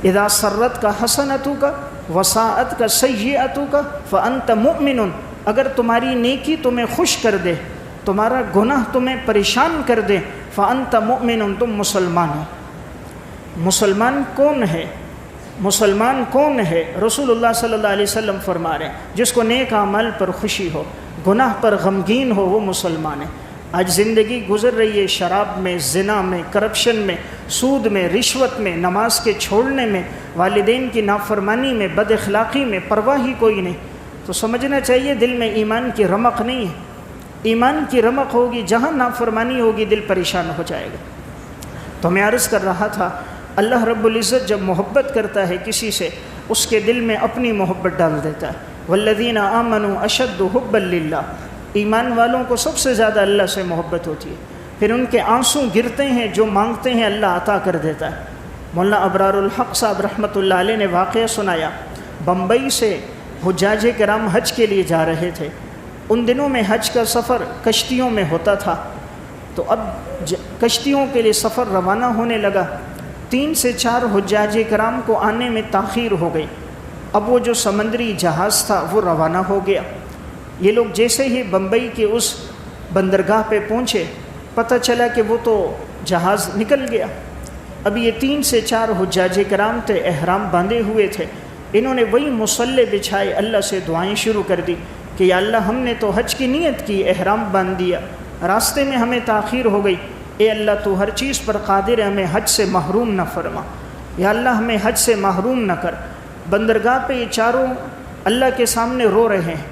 اذا سرت کا حسنتو کا وساعت کا سیئتو کا فانت مؤمن، اگر تمہاری نیکی تمہیں خوش کر دے، تمہارا گناہ تمہیں پریشان کر دے، فانت مؤمن، تم مسلمان ہو۔ مسلمان کون ہے؟ مسلمان کون ہے؟ رسول اللہ صلی اللہ علیہ وسلم فرما رہے ہیں جس کو نیک اعمال پر خوشی ہو، گناہ پر غمگین ہو، وہ مسلمان ہے۔ آج زندگی گزر رہی ہے شراب میں، زنا میں، کرپشن میں، سود میں، رشوت میں، نماز کے چھوڑنے میں، والدین کی نافرمانی میں، بد اخلاقی میں، پرواہ ہی کوئی نہیں۔ تو سمجھنا چاہیے دل میں ایمان کی رمق نہیں ہے۔ ایمان کی رمق ہوگی، جہاں نافرمانی ہوگی دل پریشان ہو جائے گا۔ تو میں عرض کر رہا تھا اللہ رب العزت جب محبت کرتا ہے کسی سے، اس کے دل میں اپنی محبت ڈال دیتا ہے۔ والذین آمنوا اشد حبا للہ، ایمان والوں کو سب سے زیادہ اللہ سے محبت ہوتی ہے، پھر ان کے آنسو گرتے ہیں، جو مانگتے ہیں اللہ عطا کر دیتا ہے۔ مولانا ابرار الحق صاحب رحمۃ اللہ علیہ نے واقعہ سنایا، بمبئی سے حجاج کرام حج کے لیے جا رہے تھے۔ ان دنوں میں حج کا سفر کشتیوں میں ہوتا تھا، تو اب کشتیوں کے لیے سفر روانہ ہونے لگا۔ 3 سے 4 حجاج کرام کو آنے میں تاخیر ہو گئی۔ اب وہ جو سمندری جہاز تھا وہ روانہ ہو گیا۔ یہ لوگ جیسے ہی بمبئی کے اس بندرگاہ پہ پہنچے، پتہ چلا کہ وہ تو جہاز نکل گیا۔ اب یہ 3 سے 4 حجاج کرام تھے، احرام باندھے ہوئے تھے۔ انہوں نے وہی مصلے بچھائے، اللہ سے دعائیں شروع کر دی کہ یا اللہ ہم نے تو حج کی نیت کی، احرام باندھ دیا، راستے میں ہمیں تاخیر ہو گئی، اے اللہ تو ہر چیز پر قادر ہے، ہمیں حج سے محروم نہ فرما، یا اللہ ہمیں حج سے محروم نہ کر۔ بندرگاہ پہ یہ چاروں اللہ کے سامنے رو رہے ہیں۔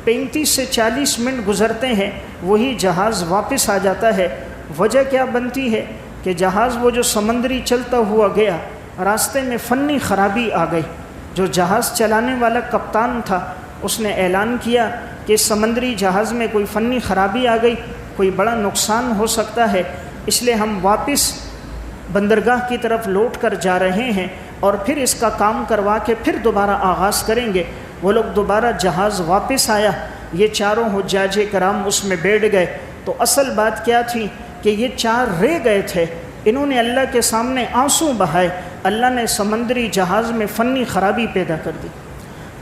35 سے 40 منٹ گزرتے ہیں، وہی جہاز واپس آ جاتا ہے۔ وجہ کیا بنتی ہے کہ جہاز وہ جو سمندری چلتا ہوا گیا، راستے میں فنی خرابی آ گئی۔ جو جہاز چلانے والا کپتان تھا اس نے اعلان کیا کہ سمندری جہاز میں کوئی فنی خرابی آ گئی، کوئی بڑا نقصان ہو سکتا ہے، اس لیے ہم واپس بندرگاہ کی طرف لوٹ کر جا رہے ہیں اور پھر اس کا کام کروا کے پھر دوبارہ آغاز کریں گے۔ وہ لوگ دوبارہ جہاز واپس آیا، یہ چاروں حجاج کرام اس میں بیٹھ گئے۔ تو اصل بات کیا تھی کہ یہ 4 رہ گئے تھے، انہوں نے اللہ کے سامنے آنسو بہائے، اللہ نے سمندری جہاز میں فنی خرابی پیدا کر دی۔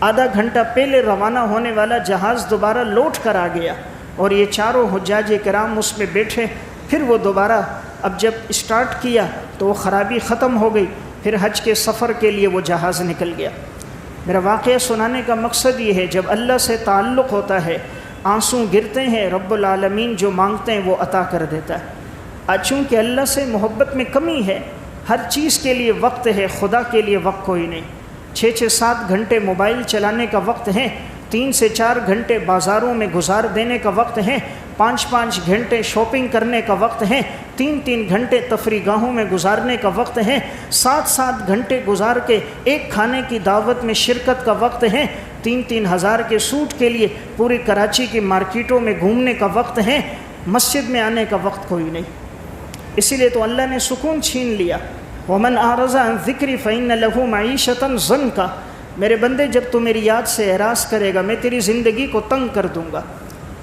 آدھا گھنٹہ پہلے روانہ ہونے والا جہاز دوبارہ لوٹ کر آ گیا اور یہ چاروں حجاج کرام اس میں بیٹھے۔ پھر وہ دوبارہ اب جب اسٹارٹ کیا تو وہ خرابی ختم ہو گئی، پھر حج کے سفر کے لیے وہ جہاز نکل گیا۔ میرا واقعہ سنانے کا مقصد یہ ہے جب اللہ سے تعلق ہوتا ہے، آنسو گرتے ہیں، رب العالمین جو مانگتے ہیں وہ عطا کر دیتا ہے۔ آج چونکہ اللہ سے محبت میں کمی ہے، ہر چیز کے لیے وقت ہے، خدا کے لیے وقت کوئی نہیں۔ 6-7 گھنٹے موبائل چلانے کا وقت ہے، 3 سے 4 گھنٹے بازاروں میں گزار دینے کا وقت ہے، 5-5 گھنٹے شاپنگ کرنے کا وقت ہے، 3-3 گھنٹے تفریح گاہوں میں گزارنے کا وقت ہے، 7-7 گھنٹے گزار کے ایک کھانے کی دعوت میں شرکت کا وقت ہے، 3-3 ہزار کے سوٹ کے لیے پوری کراچی کی مارکیٹوں میں گھومنے کا وقت ہے، مسجد میں آنے کا وقت کوئی نہیں۔ اسی لیے تو اللہ نے سکون چھین لیا، وَمَنْ أَعْرَضَ عَنْ ذِكْرِي فَإِنَّ لَهُ مَعِيشَةً ضَنْكَ، میرے بندے جب تو میری یاد سے اعراض کرے گا میں تیری زندگی کو تنگ کر دوں گا۔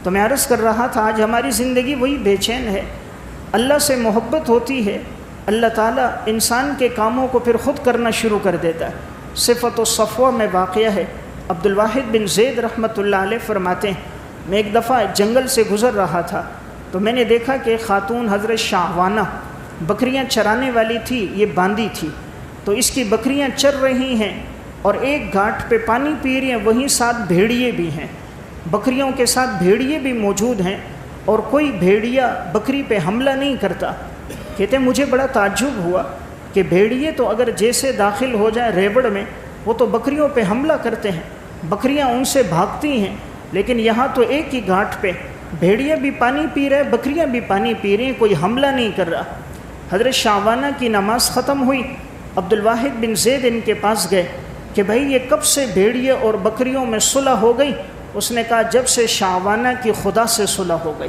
تو میں عرض کر رہا تھا آج ہماری زندگی وہی بے چین ہے۔ اللہ سے محبت ہوتی ہے اللہ تعالیٰ انسان کے کاموں کو پھر خود کرنا شروع کر دیتا ہے۔ صفت الصفوہ میں واقعہ ہے، عبد الواحد بن زید رحمۃ اللہ علیہ فرماتے ہیں میں ایک دفعہ جنگل سے گزر رہا تھا تو میں نے دیکھا کہ خاتون حضرت شاہوانہ بکریاں چرانے والی تھی، یہ باندھی تھی، تو اس کی بکریاں چر رہی ہیں اور ایک گھاٹ پہ پانی پی رہی ہیں، وہیں ساتھ بھیڑیے بھی ہیں، بکریوں کے ساتھ بھیڑیے بھی موجود ہیں اور کوئی بھیڑیا بکری پہ حملہ نہیں کرتا۔ کہتے ہیں مجھے بڑا تعجب ہوا کہ بھیڑیے تو اگر جیسے داخل ہو جائے ریوڑ میں وہ تو بکریوں پہ حملہ کرتے ہیں، بکریاں ان سے بھاگتی ہیں، لیکن یہاں تو ایک ہی گھاٹ پہ بھیڑیے بھی پانی پی رہے، بکریاں بھی پانی پی رہی ہیں، کوئی حملہ نہیں کر رہا۔ حضرت شاہوانہ کی نماز ختم ہوئی، عبد الواحد بن زید ان کے پاس گئے کہ بھائی یہ کب سے بھیڑیے اور بکریوں میں صلح ہو گئی؟ اس نے کہا جب سے شاہوانہ کی خدا سے صلح ہو گئی۔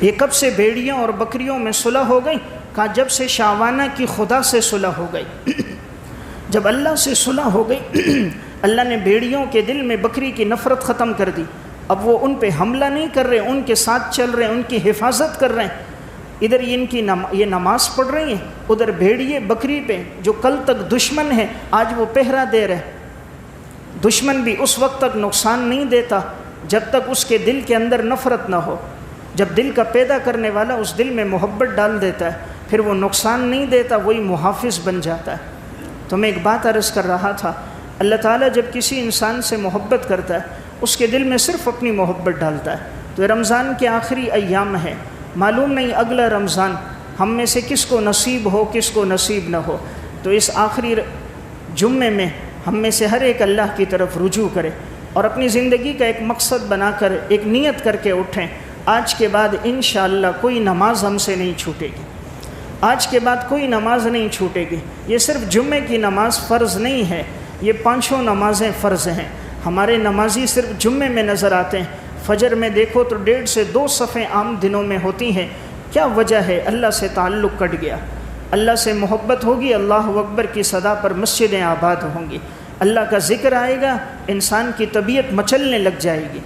یہ کب سے بھیڑیوں اور بکریوں میں صلح ہو گئی؟ کہا جب سے شاہوانہ کی خدا سے صلح ہو گئی۔ جب اللہ سے صلح ہو گئی اللہ نے بھیڑیوں کے دل میں بکری کی نفرت ختم کر دی، اب وہ ان پہ حملہ نہیں کر رہے، ان کے ساتھ چل رہے ہیں، ان کی حفاظت کر رہے ہیں۔ ادھر ان کی یہ نماز پڑھ رہی ہیں، ادھر بھیڑیے بکری پہ جو کل تک دشمن ہے آج وہ پہرا دے رہے۔ دشمن بھی اس وقت تک نقصان نہیں دیتا جب تک اس کے دل کے اندر نفرت نہ ہو، جب دل کا پیدا کرنے والا اس دل میں محبت ڈال دیتا ہے پھر وہ نقصان نہیں دیتا، وہی محافظ بن جاتا ہے۔ تو میں ایک بات عرض کر رہا تھا، اللہ تعالیٰ جب کسی انسان سے محبت کرتا ہے اس کے دل میں صرف اپنی محبت ڈالتا ہے۔ تو یہ رمضان کے آخری ایام ہے، معلوم نہیں اگلا رمضان ہم میں سے کس کو نصیب ہو کس کو نصیب نہ ہو، تو اس آخری جمعے میں ہم میں سے ہر ایک اللہ کی طرف رجوع کرے اور اپنی زندگی کا ایک مقصد بنا کر ایک نیت کر کے اٹھیں، آج کے بعد انشاءاللہ کوئی نماز ہم سے نہیں چھوٹے گی، آج کے بعد کوئی نماز نہیں چھوٹے گی۔ یہ صرف جمعے کی نماز فرض نہیں ہے، یہ 5 نمازیں فرض ہیں۔ ہمارے نمازی صرف جمعے میں نظر آتے ہیں، فجر میں دیکھو تو 1.5 سے 2 صفیں عام دنوں میں ہوتی ہیں۔ کیا وجہ ہے؟ اللہ سے تعلق کٹ گیا، اللہ سے محبت ہوگی، اللہ اکبر کی صدا پر مسجدیں آباد ہوں گی، اللہ کا ذکر آئے گا، انسان کی طبیعت مچلنے لگ جائے گی۔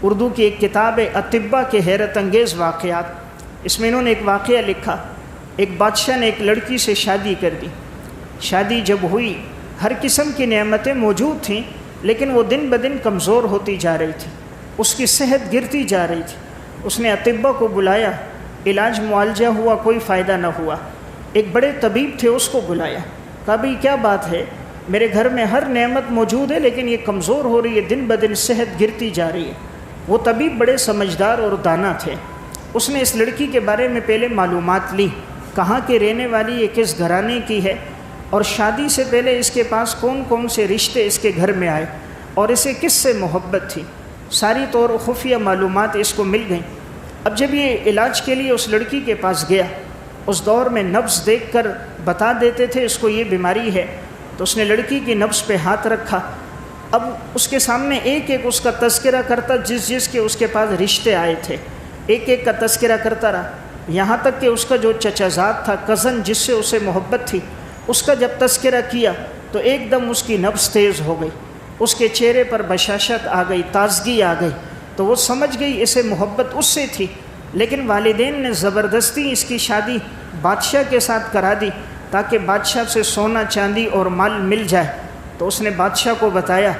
اردو کی ایک کتاب ہے اطباء کے حیرت انگیز واقعات، اس میں انہوں نے ایک واقعہ لکھا، ایک بادشاہ نے ایک لڑکی سے شادی کر دی۔ شادی جب ہوئی ہر قسم کی نعمتیں موجود تھیں، لیکن وہ دن بدن کمزور ہوتی جا رہی تھی، اس کی صحت گرتی جا رہی تھی۔ اس نے اطباء کو بلایا، علاج معالجہ ہوا، کوئی فائدہ نہ ہوا۔ ایک بڑے طبیب تھے، اس کو بلایا، کہا بھئی کیا بات ہے، میرے گھر میں ہر نعمت موجود ہے لیکن یہ کمزور ہو رہی ہے، دن بدن صحت گرتی جا رہی ہے۔ وہ طبیب بڑے سمجھدار اور دانا تھے، اس نے اس لڑکی کے بارے میں پہلے معلومات لی، کہاں کے رہنے والی، یہ کس گھرانے کی ہے، اور شادی سے پہلے اس کے پاس کون کون سے رشتے اس کے گھر میں آئے اور اسے کس سے محبت تھی، ساری طور خفیہ معلومات اس کو مل گئیں۔ اب جب یہ علاج کے لیے اس لڑکی کے پاس گیا، اس دور میں نبض دیکھ کر بتا دیتے تھے اس کو یہ بیماری ہے، تو اس نے لڑکی کی نبض پہ ہاتھ رکھا۔ اب اس کے سامنے ایک ایک اس کا تذکرہ کرتا، جس کے اس کے پاس رشتے آئے تھے، ایک ایک کا تذکرہ کرتا رہا، یہاں تک کہ اس کا جو چچا زاد تھا، کزن جس سے اسے محبت تھی، اس کا جب تذکرہ کیا تو ایک دم اس کی نبض تیز ہو گئی، اس کے چہرے پر بشاشت آ گئی، تازگی آ گئی، تو وہ سمجھ گئی اسے محبت اس سے تھی۔ لیکن والدین نے زبردستی اس کی شادی بادشاہ کے ساتھ کرا دی تاکہ بادشاہ سے سونا چاندی اور مال مل جائے۔ تو اس نے بادشاہ کو بتایا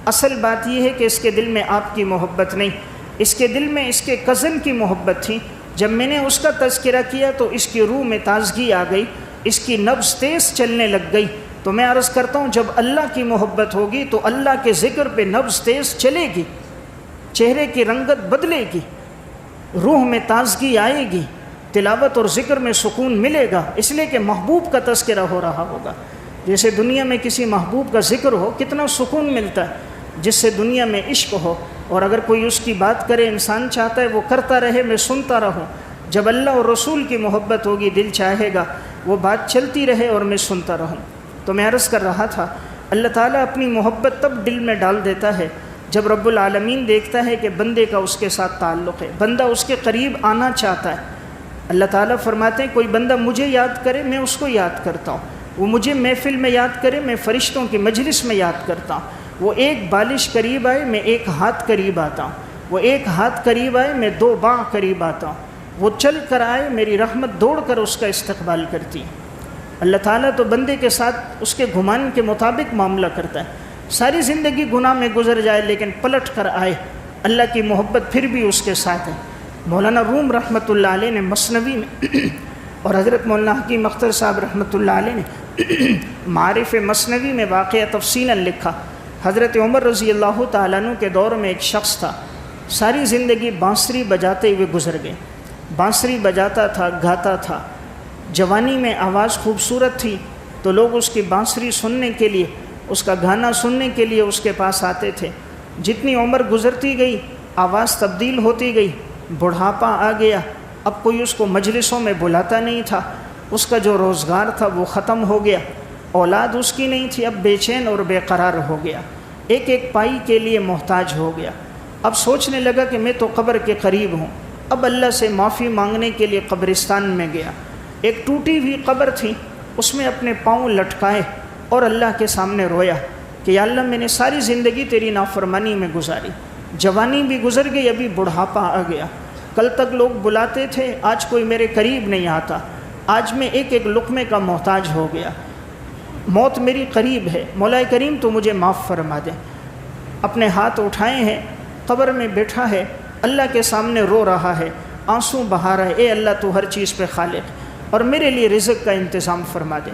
اصل بات یہ ہے کہ اس کے دل میں آپ کی محبت نہیں، اس کے دل میں اس کے کزن کی محبت تھی۔ جب میں نے اس کا تذکرہ کیا تو اس کی روح میں تازگی آ گئی، اس کی نبض تیز چلنے لگ گئی۔ تو میں عرض کرتا ہوں جب اللہ کی محبت ہوگی تو اللہ کے ذکر پہ نبض تیز چلے گی، چہرے کی رنگت بدلے گی، روح میں تازگی آئے گی، تلاوت اور ذکر میں سکون ملے گا، اس لیے کہ محبوب کا تذکرہ ہو رہا ہوگا۔ جیسے دنیا میں کسی محبوب کا ذکر ہو کتنا سکون ملتا ہے، جس سے دنیا میں عشق ہو، اور اگر کوئی اس کی بات کرے انسان چاہتا ہے وہ کرتا رہے، میں سنتا رہوں۔ جب اللہ اور رسول کی محبت ہوگی دل چاہے گا وہ بات چلتی رہے اور میں سنتا رہوں۔ تو میں عرض کر رہا تھا اللہ تعالیٰ اپنی محبت تب دل میں ڈال دیتا ہے جب رب العالمین دیکھتا ہے کہ بندے کا اس کے ساتھ تعلق ہے، بندہ اس کے قریب آنا چاہتا ہے۔ اللہ تعالیٰ فرماتے ہیں کوئی بندہ مجھے یاد کرے میں اس کو یاد کرتا ہوں، وہ مجھے محفل میں یاد کرے میں فرشتوں کی مجلس میں یاد کرتا ہوں، وہ ایک بالش قریب آئے میں ایک ہاتھ قریب آتا ہوں، وہ ایک ہاتھ قریب آئے میں 2 باں قریب آتا ہوں۔ وہ چل کر آئے میری رحمت دوڑ کر اس کا استقبال کرتی ہے۔ اللہ تعالیٰ تو بندے کے ساتھ اس کے گمان کے مطابق معاملہ کرتا ہے۔ ساری زندگی گناہ میں گزر جائے لیکن پلٹ کر آئے، اللہ کی محبت پھر بھی اس کے ساتھ ہے۔ مولانا روم رحمۃ اللہ علیہ نے مثنوی میں اور حضرت مولانا حکیم اختر صاحب رحمۃ اللہ علیہ نے معارف مثنوی میں واقعہ تفصیلاً لکھا۔ حضرت عمر رضی اللہ تعالیٰ عنہ کے دور میں ایک شخص تھا، ساری زندگی بانسری بجاتے ہوئے گزر گئے۔ بانسری بجاتا تھا، گاتا تھا، جوانی میں آواز خوبصورت تھی تو لوگ اس کی بانسری سننے کے لیے، اس کا گانا سننے کے لیے اس کے پاس آتے تھے۔ جتنی عمر گزرتی گئی آواز تبدیل ہوتی گئی، بڑھاپا آ گیا، اب کوئی اس کو مجلسوں میں بلاتا نہیں تھا، اس کا جو روزگار تھا وہ ختم ہو گیا، اولاد اس کی نہیں تھی، اب بے چین اور بے قرار ہو گیا، ایک ایک پائی کے لیے محتاج ہو گیا۔ اب سوچنے لگا کہ میں تو قبر کے قریب ہوں، اب اللہ سے معافی مانگنے کے لیے قبرستان میں گیا۔ ایک ٹوٹی ہوئی قبر تھی، اس میں اپنے پاؤں لٹکائے اور اللہ کے سامنے رویا کہ یا اللہ میں نے ساری زندگی تیری نافرمانی میں گزاری، جوانی بھی گزر گئی، ابھی بڑھاپا آ گیا، کل تک لوگ بلاتے تھے، آج کوئی میرے قریب نہیں آتا، آج میں ایک ایک لقمے کا محتاج ہو گیا، موت میری قریب ہے، مولا کریم تو مجھے معاف فرما دے۔ اپنے ہاتھ اٹھائے ہیں، قبر میں بیٹھا ہے، اللہ کے سامنے رو رہا ہے، آنسو بہا رہا ہے، اے اللہ تو ہر چیز پہ خالق اور میرے لیے رزق کا انتظام فرما دے۔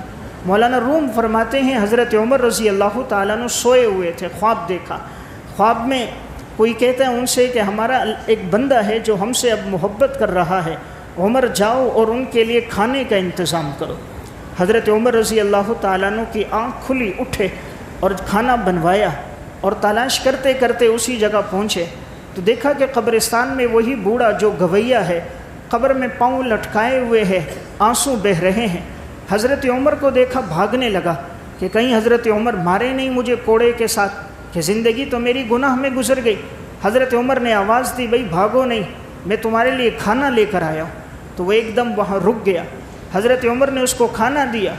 مولانا روم فرماتے ہیں حضرت عمر رضی اللہ تعالیٰ عنہ سوئے ہوئے تھے، خواب دیکھا، خواب میں کوئی کہتا ہے ان سے کہ ہمارا ایک بندہ ہے جو ہم سے اب محبت کر رہا ہے، عمر جاؤ اور ان کے لیے کھانے کا انتظام کرو۔ حضرت عمر رضی اللہ تعالیٰ عنہ کی آنکھ کھلی، اٹھے اور کھانا بنوایا اور تلاش کرتے کرتے اسی جگہ پہنچے تو دیکھا کہ قبرستان میں وہی بوڑھا جو گویا ہے، قبر میں پاؤں لٹکائے ہوئے ہے، آنسو بہہ رہے ہیں۔ حضرت عمر کو دیکھا، بھاگنے لگا کہ کہیں حضرت عمر مارے نہیں مجھے کوڑے کے ساتھ، کہ زندگی تو میری گناہ میں گزر گئی۔ حضرت عمر نے آواز دی، بھائی بھاگو نہیں، میں تمہارے لیے کھانا لے کر آیا ہوں۔ تو وہ ایک دم وہاں رک گیا، حضرت عمر نے اس کو کھانا دیا،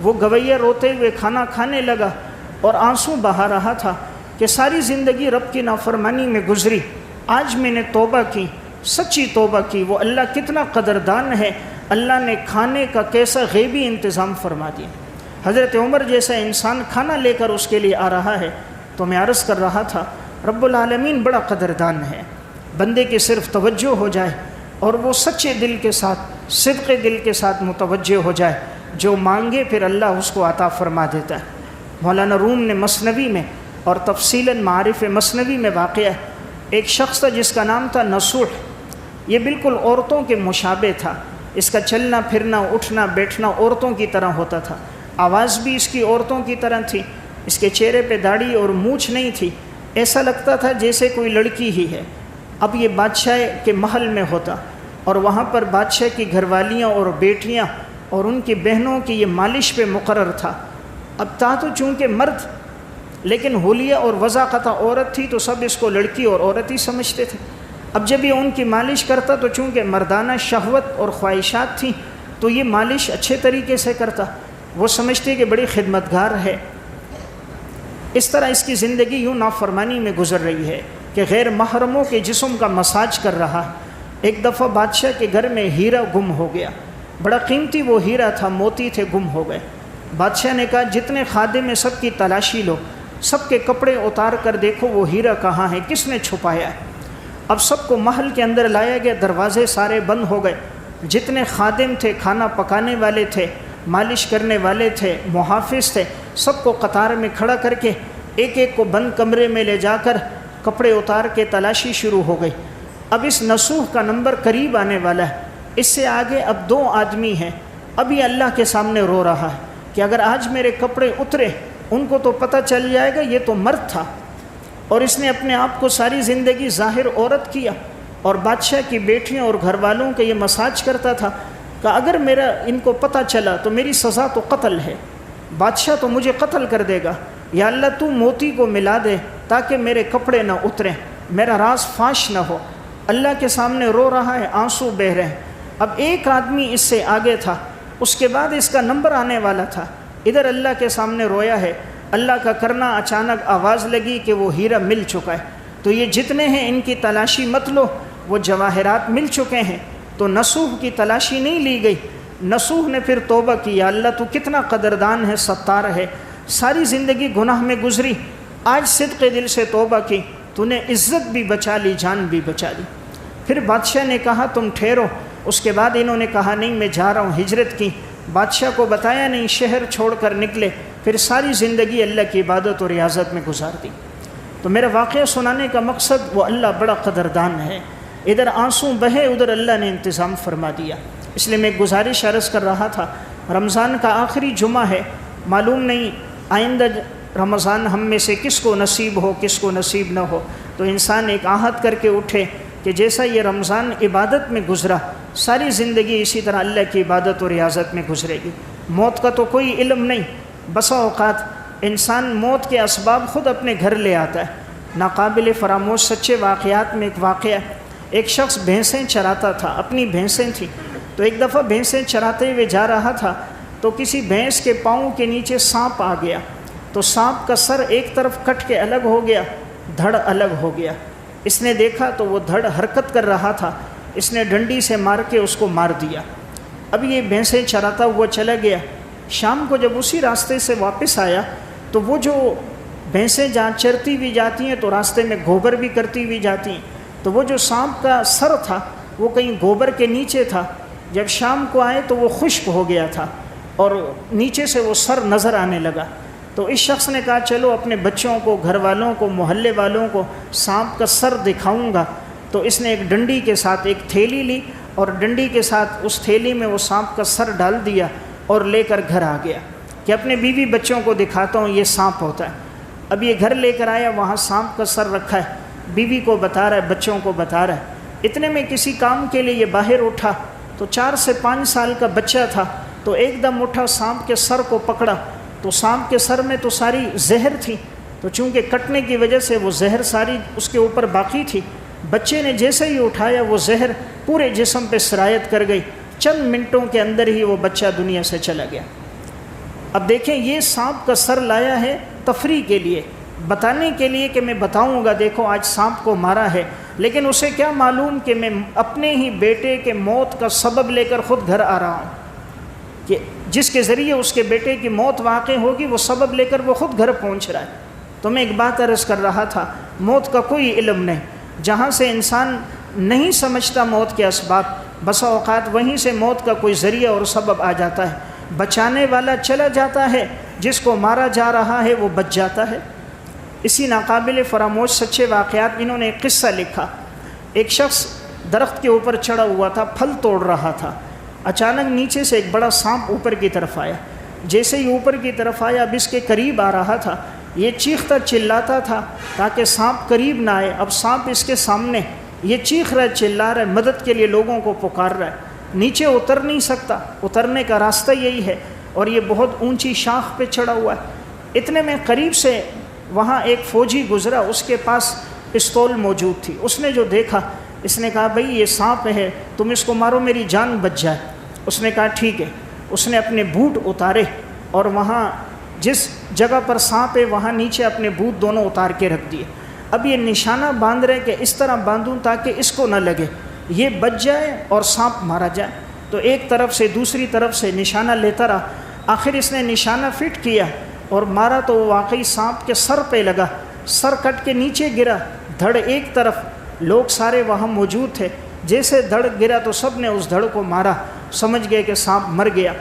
وہ گویا روتے ہوئے کھانا کھانے لگا اور آنسو بہا رہا تھا کہ ساری زندگی رب کی نافرمانی میں گزری، آج میں نے توبہ کی، سچی توبہ کی، وہ اللہ کتنا قدردان ہے، اللہ نے کھانے کا کیسا غیبی انتظام فرما دیا۔ حضرت عمر جیسا انسان کھانا لے کر اس کے لیے آ رہا ہے تو میں عرض کر رہا تھا رب العالمین بڑا قدردان ہے، بندے کی صرف توجہ ہو جائے اور وہ سچے دل کے ساتھ، صدق دل کے ساتھ متوجہ ہو جائے، جو مانگے پھر اللہ اس کو عطا فرما دیتا ہے۔ مولانا روم نے مثنوی میں اور تفصیلاً معارف مثنوی میں واقع ہے، ایک شخص تھا جس کا نام تھا نصوح، یہ بالکل عورتوں کے مشابہ تھا، اس کا چلنا پھرنا اٹھنا بیٹھنا عورتوں کی طرح ہوتا تھا، آواز بھی اس کی عورتوں کی طرح تھی، اس کے چہرے پہ داڑھی اور مونچھ نہیں تھی، ایسا لگتا تھا جیسے کوئی لڑکی ہی ہے۔ اب یہ بادشاہ کے محل میں ہوتا اور وہاں پر بادشاہ کی گھر والیاں اور بیٹیاں اور ان کی بہنوں کی یہ مالش پہ مقرر تھا۔ اب تھا تو چونکہ مرد، لیکن حلیہ اور وضاقتہ عورت تھی تو سب اس کو لڑکی اور عورت ہی سمجھتے تھے۔ اب جب یہ ان کی مالش کرتا تو چونکہ مردانہ شہوت اور خواہشات تھیں تو یہ مالش اچھے طریقے سے کرتا، وہ سمجھتے کہ بڑی خدمتگار ہے۔ اس طرح اس کی زندگی یوں نافرمانی میں گزر رہی ہے کہ غیر محرموں کے جسم کا مساج کر رہا ہے۔ ایک دفعہ بادشاہ کے گھر میں ہیرا گم ہو گیا، بڑا قیمتی وہ ہیرا تھا، موتی تھے، گم ہو گئے۔ بادشاہ نے کہا جتنے خادم ہیں سب کی تلاشی لو، سب کے کپڑے اتار کر دیکھو وہ ہیرا کہاں ہے، کس نے چھپایا ہے۔ اب سب کو محل کے اندر لایا گیا، دروازے سارے بند ہو گئے، جتنے خادم تھے، کھانا پکانے والے تھے، مالش کرنے والے تھے، محافظ تھے، سب کو قطار میں کھڑا کر کے ایک ایک کو بند کمرے میں لے جا کر کپڑے اتار کے تلاشی شروع ہو گئی۔ اب اس نصوح کا نمبر قریب آنے والا ہے، اس سے آگے اب 2 آدمی ہیں، اب یہ اللہ کے سامنے رو رہا ہے کہ اگر آج میرے کپڑے اترے ان کو تو پتہ چل جائے گا یہ تو مرد تھا، اور اس نے اپنے آپ کو ساری زندگی ظاہر عورت کیا اور بادشاہ کی بیٹیوں اور گھر والوں کا یہ مساج کرتا تھا کہ اگر میرا ان کو پتہ چلا تو میری سزا تو قتل ہے، بادشاہ تو مجھے قتل کر دے گا، یا اللہ تو موتی کو ملا دے تاکہ میرے کپڑے نہ اتریں، میرا راز فاش نہ ہو۔ اللہ کے سامنے رو رہا ہے، آنسو بہہ رہے ہیں۔ اب ایک آدمی اس سے آگے تھا، اس کے بعد اس کا نمبر آنے والا تھا، ادھر اللہ کے سامنے رویا ہے، اللہ کا کرنا اچانک آواز لگی کہ وہ ہیرا مل چکا ہے، تو یہ جتنے ہیں ان کی تلاشی مت لو، وہ جواہرات مل چکے ہیں۔ تو نصوح کی تلاشی نہیں لی گئی. نصوح نے پھر توبہ کی, یا اللہ تو کتنا قدردان ہے, ستار ہے, ساری زندگی گناہ میں گزری, آج صدق دل سے توبہ کی, تو نے عزت بھی بچا لی, جان بھی بچا لی. پھر بادشاہ نے کہا تم ٹھہرو. اس کے بعد انہوں نے کہا نہیں میں جا رہا ہوں, ہجرت کی. بادشاہ کو بتایا نہیں, شہر چھوڑ کر نکلے. پھر ساری زندگی اللہ کی عبادت اور ریاضت میں گزار دی. تو میرا واقعہ سنانے کا مقصد, وہ اللہ بڑا قدردان ہے. ادھر آنسو بہے, ادھر اللہ نے انتظام فرما دیا. اس لیے میں گزارش عرض کر رہا تھا, رمضان کا آخری جمعہ ہے, معلوم نہیں آئندہ رمضان ہم میں سے کس کو نصیب ہو کس کو نصیب نہ ہو. تو انسان ایک عہد کر کے اٹھے کہ جیسا یہ رمضان عبادت میں گزرا, ساری زندگی اسی طرح اللہ کی عبادت اور ریاضت میں گزرے گی. موت کا تو کوئی علم نہیں. بسا اوقات انسان موت کے اسباب خود اپنے گھر لے آتا ہے. ناقابل فراموش سچے واقعات میں ایک واقعہ, ایک شخص بھینسیں چراتا تھا, اپنی بھینسیں تھیں. تو ایک دفعہ بھینسیں چراتے ہوئے جا رہا تھا, تو کسی بھینس کے پاؤں کے نیچے سانپ آ گیا. تو سانپ کا سر ایک طرف کٹ کے الگ ہو گیا, دھڑ الگ ہو گیا. اس نے دیکھا تو وہ دھڑ حرکت کر رہا تھا, اس نے ڈنڈی سے مار کے اس کو مار دیا. اب یہ بھینسیں چراتا ہوا چلا گیا. شام کو جب اسی راستے سے واپس آیا تو وہ جو بھینسیں جہاں چرتی بھی جاتی ہیں تو راستے میں گوبر بھی کرتی ہوئی جاتی ہیں, تو وہ جو سانپ کا سر تھا وہ کہیں گوبر کے نیچے تھا. جب شام کو آئے تو وہ خشک ہو گیا تھا اور نیچے سے وہ سر نظر آنے لگا. تو اس شخص نے کہا چلو اپنے بچوں کو, گھر والوں کو, محلے والوں کو سانپ کا سر دکھاؤں گا. تو اس نے ایک ڈنڈی کے ساتھ ایک تھیلی لی اور ڈنڈی کے ساتھ اس تھیلی میں وہ سانپ کا سر ڈال دیا اور لے کر گھر آ گیا کہ اپنے بیوی بچوں کو دکھاتا ہوں یہ سانپ ہوتا ہے. اب یہ گھر لے کر آیا, وہاں سانپ کا سر رکھا ہے, بیوی کو بتا رہا ہے, بچوں کو بتا رہا ہے. اتنے میں کسی کام کے لیے یہ باہر اٹھا تو 4 سے 5 سال کا بچہ تھا. تو ایک دم اٹھا, سانپ کے سر کو پکڑا. تو سانپ کے سر میں تو ساری زہر تھی, تو چونکہ کٹنے کی وجہ سے وہ زہر ساری اس کے اوپر باقی تھی. بچے نے جیسے ہی اٹھایا وہ زہر پورے جسم پہ سرایت کر گئی. چند منٹوں کے اندر ہی وہ بچہ دنیا سے چلا گیا. اب دیکھیں, یہ سانپ کا سر لایا ہے تفریح کے لیے, بتانے کے لیے کہ میں بتاؤں گا دیکھو آج سانپ کو مارا ہے. لیکن اسے کیا معلوم کہ میں اپنے ہی بیٹے کے موت کا سبب لے کر خود گھر آ رہا ہوں, کہ جس کے ذریعے اس کے بیٹے کی موت واقع ہوگی وہ سبب لے کر وہ خود گھر پہنچ رہا ہے. تو میں ایک بات عرض کر رہا تھا, موت کا کوئی علم نہیں. جہاں سے انسان نہیں سمجھتا موت کے اسباب, بسا اوقات وہیں سے موت کا کوئی ذریعہ اور سبب آ جاتا ہے. بچانے والا چلا جاتا ہے, جس کو مارا جا رہا ہے وہ بچ جاتا ہے. اسی ناقابل فراموش سچے واقعات انہوں نے ایک قصہ لکھا. ایک شخص درخت کے اوپر چڑھا ہوا تھا, پھل توڑ رہا تھا. اچانک نیچے سے ایک بڑا سانپ اوپر کی طرف آیا. جیسے ہی اوپر کی طرف آیا, اب اس کے قریب آ رہا تھا, یہ چیختا چلاتا تھا تاکہ سانپ قریب نہ آئے. اب سانپ اس کے سامنے, یہ چیخ رہا ہے, چلا رہا ہے, مدد کے لیے لوگوں کو پکار رہا ہے. نیچے اتر نہیں سکتا, اترنے کا راستہ یہی ہے, اور یہ بہت اونچی شاخ پہ چڑھا ہوا ہے. اتنے میں قریب سے وہاں ایک فوجی گزرا, اس کے پاس پستول موجود تھی. اس نے جو دیکھا, اس نے کہا بھئی یہ سانپ ہے, تم اس کو مارو میری جان بچ جائے. اس نے کہا ٹھیک ہے. اس نے اپنے بوٹ اتارے اور وہاں جس جگہ پر سانپ ہے وہاں نیچے اپنے بوٹ دونوں اتار کے رکھ دیے. اب یہ نشانہ باندھ رہے کہ اس طرح باندھوں تاکہ اس کو نہ لگے, یہ بچ جائے اور سانپ مارا جائے. تو ایک طرف سے دوسری طرف سے نشانہ لیتا رہا. آخر اس نے نشانہ فٹ کیا اور مارا تو وہ واقعی سانپ کے سر پہ لگا. سر کٹ کے نیچے گرا, دھڑ ایک طرف. لوگ سارے وہاں موجود تھے. جیسے دھڑ گرا تو سب نے اس دھڑ کو مارا, سمجھ گئے کہ سانپ مر گیا.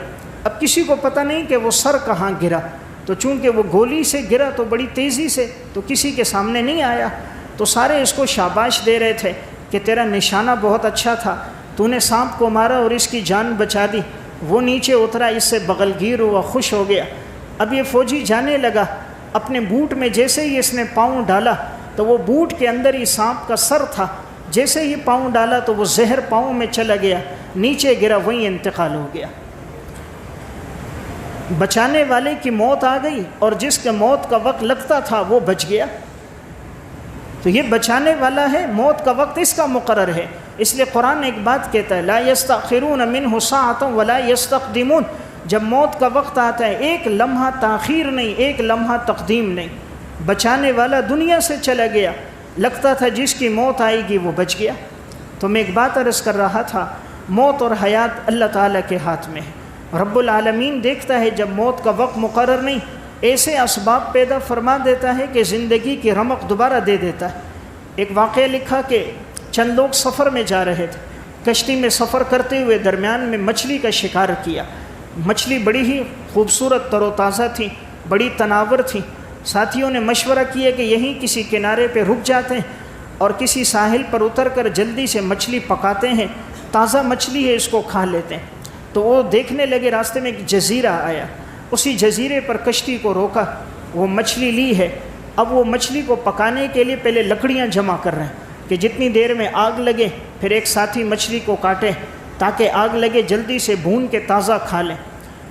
اب کسی کو پتہ نہیں کہ وہ سر کہاں گرا. تو چونکہ وہ گولی سے گرا تو بڑی تیزی سے, تو کسی کے سامنے نہیں آیا. تو سارے اس کو شاباش دے رہے تھے کہ تیرا نشانہ بہت اچھا تھا, تو نے سانپ کو مارا اور اس کی جان بچا دی. وہ نیچے اترا, اس سے بغلگیر ہوا, خوش ہو گیا. اب یہ فوجی جانے لگا. اپنے بوٹ میں جیسے ہی اس نے پاؤں ڈالا تو وہ بوٹ کے اندر ہی سانپ کا سر تھا. جیسے ہی پاؤں ڈالا تو وہ زہر پاؤں میں چلا گیا, نیچے گرا, وہیں انتقال ہو گیا. بچانے والے کی موت آ گئی اور جس کے موت کا وقت لگتا تھا وہ بچ گیا. تو یہ بچانے والا ہے, موت کا وقت اس کا مقرر ہے. اس لیے قرآن ایک بات کہتا ہے, لا یستأخرون منہ ساعۃ ولا یستقدمون. جب موت کا وقت آتا ہے ایک لمحہ تاخیر نہیں, ایک لمحہ تقدیم نہیں. بچانے والا دنیا سے چلا گیا, لگتا تھا جس کی موت آئے گی وہ بچ گیا. تو میں ایک بات عرض کر رہا تھا, موت اور حیات اللہ تعالیٰ کے ہاتھ میں ہے۔ رب العالمین دیکھتا ہے جب موت کا وقت مقرر نہیں، ایسے اسباب پیدا فرما دیتا ہے کہ زندگی کی رمق دوبارہ دے دیتا ہے۔ ایک واقعہ لکھا کہ چند لوگ سفر میں جا رہے تھے، کشتی میں سفر کرتے ہوئے درمیان میں مچھلی کا شکار کیا۔ مچھلی بڑی ہی خوبصورت تر و تازہ تھی، بڑی تناور تھی۔ ساتھیوں نے مشورہ کیا کہ یہیں کسی کنارے پہ رک جاتے ہیں اور کسی ساحل پر اتر کر جلدی سے مچھلی پکاتے ہیں، تازہ مچھلی ہے اس کو کھا لیتے ہیں۔ تو وہ دیکھنے لگے، راستے میں ایک جزیرہ آیا، اسی جزیرے پر کشتی کو روکا، وہ مچھلی لی ہے۔ اب وہ مچھلی کو پکانے کے لیے پہلے لکڑیاں جمع کر رہے ہیں کہ جتنی دیر میں آگ لگے، پھر ایک ساتھی مچھلی کو کاٹے تاکہ آگ لگے جلدی سے بھون کے تازہ کھا لیں۔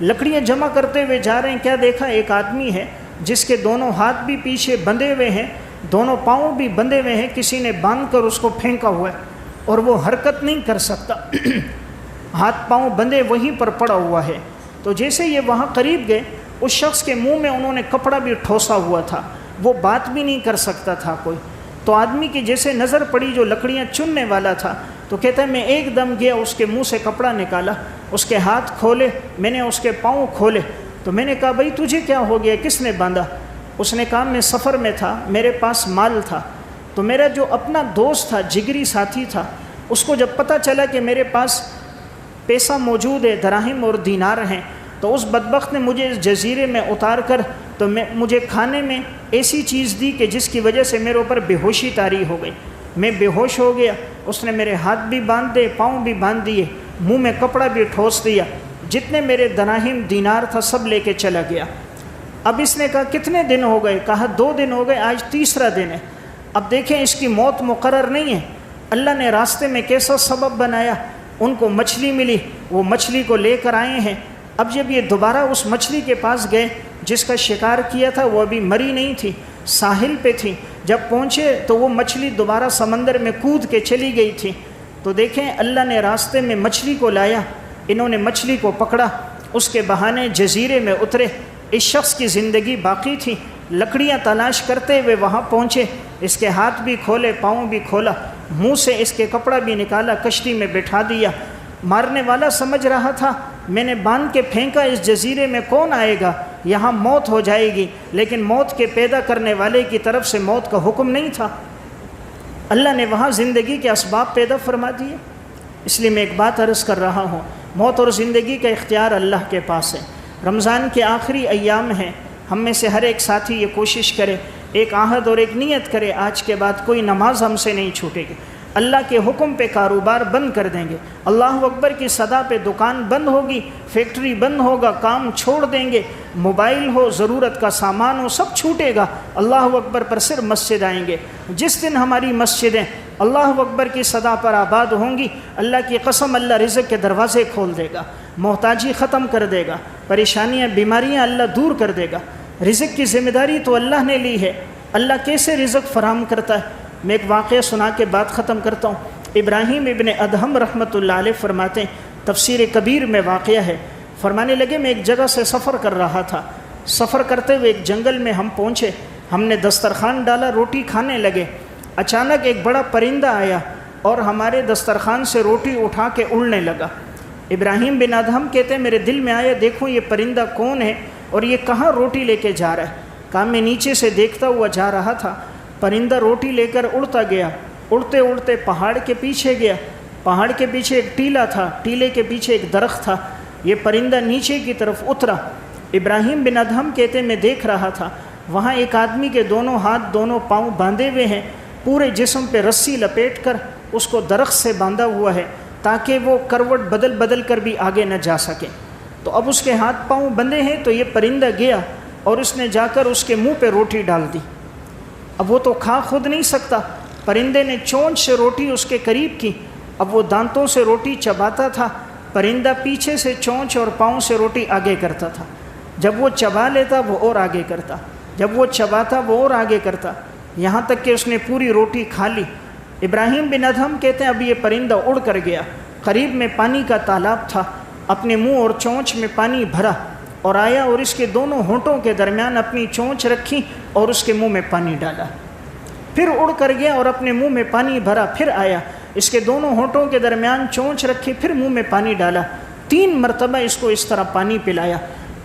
لکڑیاں جمع کرتے ہوئے جا رہے ہیں، کیا دیکھا ایک آدمی ہے جس کے دونوں ہاتھ بھی پیچھے بندھے ہوئے ہیں، دونوں پاؤں بھی بندھے ہوئے ہیں، کسی نے باندھ کر اس کو پھینکا ہوا ہے اور وہ حرکت نہیں کر سکتا، ہاتھ پاؤں بندھے وہیں پر پڑا ہوا ہے۔ تو جیسے یہ وہاں قریب گئے، اس شخص کے منہ میں انہوں نے کپڑا بھی ٹھوسا ہوا تھا، وہ بات بھی نہیں کر سکتا تھا کوئی۔ تو آدمی کی جیسے نظر پڑی جو لکڑیاں چننے والا تھا، تو کہتا ہے میں ایک دم گیا، اس کے منہ سے کپڑا نکالا، اس کے ہاتھ کھولے، میں نے اس کے پاؤں کھولے، تو میں نے کہا بھائی تجھے کیا ہو گیا، کس نے باندھا؟ اس نے کہا میں سفر میں تھا، میرے پاس مال تھا، تو میرا جو اپنا دوست تھا، جگری ساتھی تھا، اس کو جب پتہ چلا کہ میرے پاس پیسہ موجود ہے، دراہم اور دینار ہیں، تو اس بدبخت نے مجھے اس جزیرے میں اتار کر تو مجھے کھانے میں ایسی چیز دی کہ جس کی وجہ سے میرے اوپر بے ہوشی طاری ہو گئی، میں بے ہوش ہو گیا۔ اس نے میرے ہاتھ بھی باندھ دے، پاؤں بھی باندھ دیے، منہ میں کپڑا بھی ٹھوس دیا، جتنے میرے دراہم دینار تھا سب لے کے چلا گیا۔ اب اس نے کہا کتنے دن ہو گئے؟ کہا 2 دن ہو گئے، آج تیسرا دن ہے۔ اب دیکھیں اس کی موت مقرر نہیں ہے، اللہ نے راستے میں کیسا سبب بنایا، ان کو مچھلی ملی، وہ مچھلی کو لے کر آئے ہیں۔ اب جب یہ دوبارہ اس مچھلی کے پاس گئے جس کا شکار کیا تھا، وہ ابھی مری نہیں تھی، ساحل پہ تھی، جب پہنچے تو وہ مچھلی دوبارہ سمندر میں کود کے چلی گئی تھی۔ تو دیکھیں اللہ نے راستے میں مچھلی کو لایا، انہوں نے مچھلی کو پکڑا، اس کے بہانے جزیرے میں اترے، اس شخص کی زندگی باقی تھی، لکڑیاں تلاش کرتے ہوئے وہاں پہنچے، اس کے ہاتھ بھی کھولے، پاؤں بھی کھولا، منہ سے اس کے کپڑا بھی نکالا، کشتی میں بٹھا دیا۔ مارنے والا سمجھ رہا تھا میں نے باندھ کے پھینکا، اس جزیرے میں کون آئے گا، یہاں موت ہو جائے گی، لیکن موت کے پیدا کرنے والے کی طرف سے موت کا حکم نہیں تھا، اللہ نے وہاں زندگی کے اسباب پیدا فرما دیے۔ اس لیے میں ایک بات عرض کر رہا ہوں، موت اور زندگی کا اختیار اللہ کے پاس ہے۔ رمضان کے آخری ایام ہیں، ہم میں سے ہر ایک ساتھی یہ کوشش کرے، ایک عہد اور ایک نیت کرے، آج کے بعد کوئی نماز ہم سے نہیں چھوٹے گی، اللہ کے حکم پہ کاروبار بند کر دیں گے، اللہ اکبر کی صدا پہ دکان بند ہوگی، فیکٹری بند ہوگا، کام چھوڑ دیں گے، موبائل ہو، ضرورت کا سامان ہو، سب چھوٹے گا، اللہ اکبر پر صرف مسجد آئیں گے۔ جس دن ہماری مسجدیں اللہ اکبر کی صدا پر آباد ہوں گی، اللہ کی قسم اللہ رزق کے دروازے کھول دے گا، محتاجی ختم کر دے گا، پریشانیاں بیماریاں اللہ دور کر دے گا۔ رزق کی ذمہ داری تو اللہ نے لی ہے، اللہ کیسے رزق فراہم کرتا ہے؟ میں ایک واقعہ سنا کے بات ختم کرتا ہوں۔ ابراہیم ابن ادہم رحمۃ اللہ علیہ فرماتے ہیں، تفسیر کبیر میں واقعہ ہے، فرمانے لگے میں ایک جگہ سے سفر کر رہا تھا، سفر کرتے ہوئے ایک جنگل میں ہم پہنچے، ہم نے دسترخوان ڈالا، روٹی کھانے لگے، اچانک ایک بڑا پرندہ آیا اور ہمارے دسترخوان سے روٹی اٹھا کے اڑنے لگا۔ ابراہیم بن ادہم کہتے ہیں میرے دل میں آیا دیکھوں یہ پرندہ کون ہے اور یہ کہاں روٹی لے کے جا رہا ہے؟ کہا میں نیچے سے دیکھتا ہوا جا رہا تھا، پرندہ روٹی لے کر اڑتا گیا، اڑتے اڑتے پہاڑ کے پیچھے گیا، پہاڑ کے پیچھے ایک ٹیلا تھا، ٹیلے کے پیچھے ایک درخت تھا، یہ پرندہ نیچے کی طرف اترا۔ ابراہیم بن ادہم کہتے میں دیکھ رہا تھا وہاں ایک آدمی کے دونوں ہاتھ دونوں پاؤں باندھے ہوئے ہیں، پورے جسم پہ رسی لپیٹ کر اس کو درخت سے باندھا ہوا ہے تاکہ وہ کروٹ بدل بدل کر بھی آگے نہ جا سکے۔ تو اب اس کے ہاتھ پاؤں بندھے ہیں، تو یہ پرندہ گیا اور اس نے جا کر اس کے منہ پہ روٹی ڈال دی۔ اب وہ تو کھا خود نہیں سکتا، پرندے نے چونچ سے روٹی اس کے قریب کی، اب وہ دانتوں سے روٹی چباتا تھا، پرندہ پیچھے سے چونچ اور پاؤں سے روٹی آگے کرتا تھا، جب وہ چبا لیتا وہ اور آگے کرتا، جب وہ چباتا وہ اور آگے کرتا، یہاں تک کہ اس نے پوری روٹی کھا لی۔ ابراہیم بن ادہم کہتے ہیں اب یہ پرندہ اڑ کر گیا، قریب میں پانی کا تالاب تھا، اپنے منہ اور چونچ میں پانی بھرا اور آیا اور اس کے دونوں ہونٹوں کے درمیان اپنی چونچ رکھی اور اس کے منہ میں پانی ڈالا، پھر اڑ کر گیا اور اپنے منہ میں پانی بھرا، پھر آیا، اس کے دونوں ہونٹوں کے درمیان چونچ رکھی، پھر منہ میں پانی ڈالا، 3 مرتبہ اس کو اس طرح پانی پلایا۔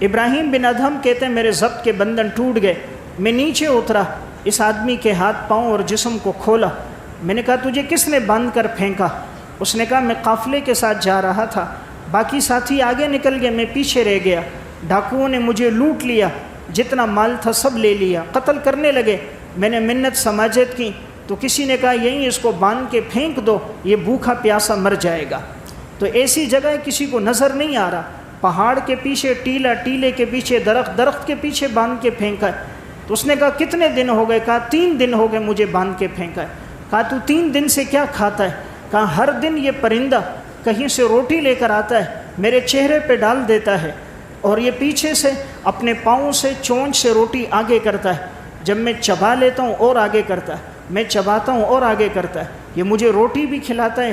ابراہیم بن ادہم کہتے ہیں میرے ضبط کے بندھن ٹوٹ گئے، میں نیچے اترا، اس آدمی کے ہاتھ پاؤں اور جسم کو کھولا۔ میں نے کہا تجھے کس نے باندھ کر پھینکا؟ اس نے کہا میں قافلے کے ساتھ جا رہا تھا، باقی ساتھی آگے نکل گئے، میں پیچھے رہ گیا، ڈاکوؤں نے مجھے لوٹ لیا، جتنا مال تھا سب لے لیا، قتل کرنے لگے۔ میں نے منت سماجت کی تو کسی نے کہا یہیں اس کو باندھ کے پھینک دو، یہ بھوکا پیاسا مر جائے گا۔ تو ایسی جگہ کسی کو نظر نہیں آ رہا، پہاڑ کے پیچھے ٹیلا، ٹیلے کے پیچھے درخت، درخت کے پیچھے باندھ کے پھینکا ہے۔ تو اس نے کہا کتنے دن ہو گئے؟ کہا 3 دن ہو گئے مجھے باندھ کے پھینکا ہے۔ کہا تو 3 دن سے کیا کھاتا ہے؟ کہا ہر دن یہ پرندہ کہیں سے روٹی لے کر آتا ہے، میرے چہرے پہ ڈال دیتا ہے، اور یہ پیچھے سے اپنے پاؤں سے چونچ سے روٹی آگے کرتا ہے، جب میں چبا لیتا ہوں اور آگے کرتا ہے، میں چباتا ہوں اور آگے کرتا ہے، یہ مجھے روٹی بھی کھلاتا ہے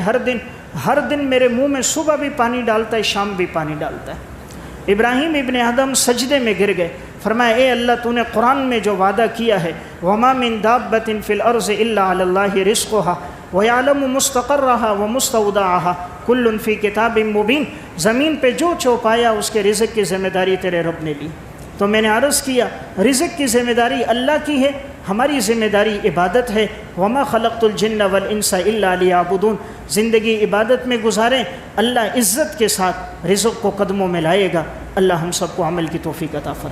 ہر دن میرے منہ میں صبح بھی پانی ڈالتا ہے، شام بھی پانی ڈالتا ہے۔ ابراہیم ابن ادہم سجدے میں گر گئے، فرمایا اے اللہ تو نے قرآن میں جو وعدہ کیا ہے وَمَا مِن دَابَّةٍ فِي الْأَرْضِ إِلَّا عَلَى اللَّهِ رِزْقُهَا وَيَعْلَمُ مُسْتَقَرَّهَا وَمُسْتَوْدَعَهَا كُلٌّ فِي كِتَابٍ مُبِينٍ۔ زمین پہ جو چوپایا اس کے رزق کی ذمہ داری تیرے رب نے لی۔ تو میں نے عرض کیا رزق کی ذمہ داری اللہ کی ہے، ہماری ذمہ داری عبادت ہے۔ وَمَا خَلَقْتُ الْجِنَّ وَالْإِنسَ إِلَّا لِيَعْبُدُونَ۔ زندگی عبادت میں گزاریں، اللہ عزت کے ساتھ رزق کو قدموں میں لائے گا۔ اللہ ہم سب کو عمل کی توفیق عطا فرمائے۔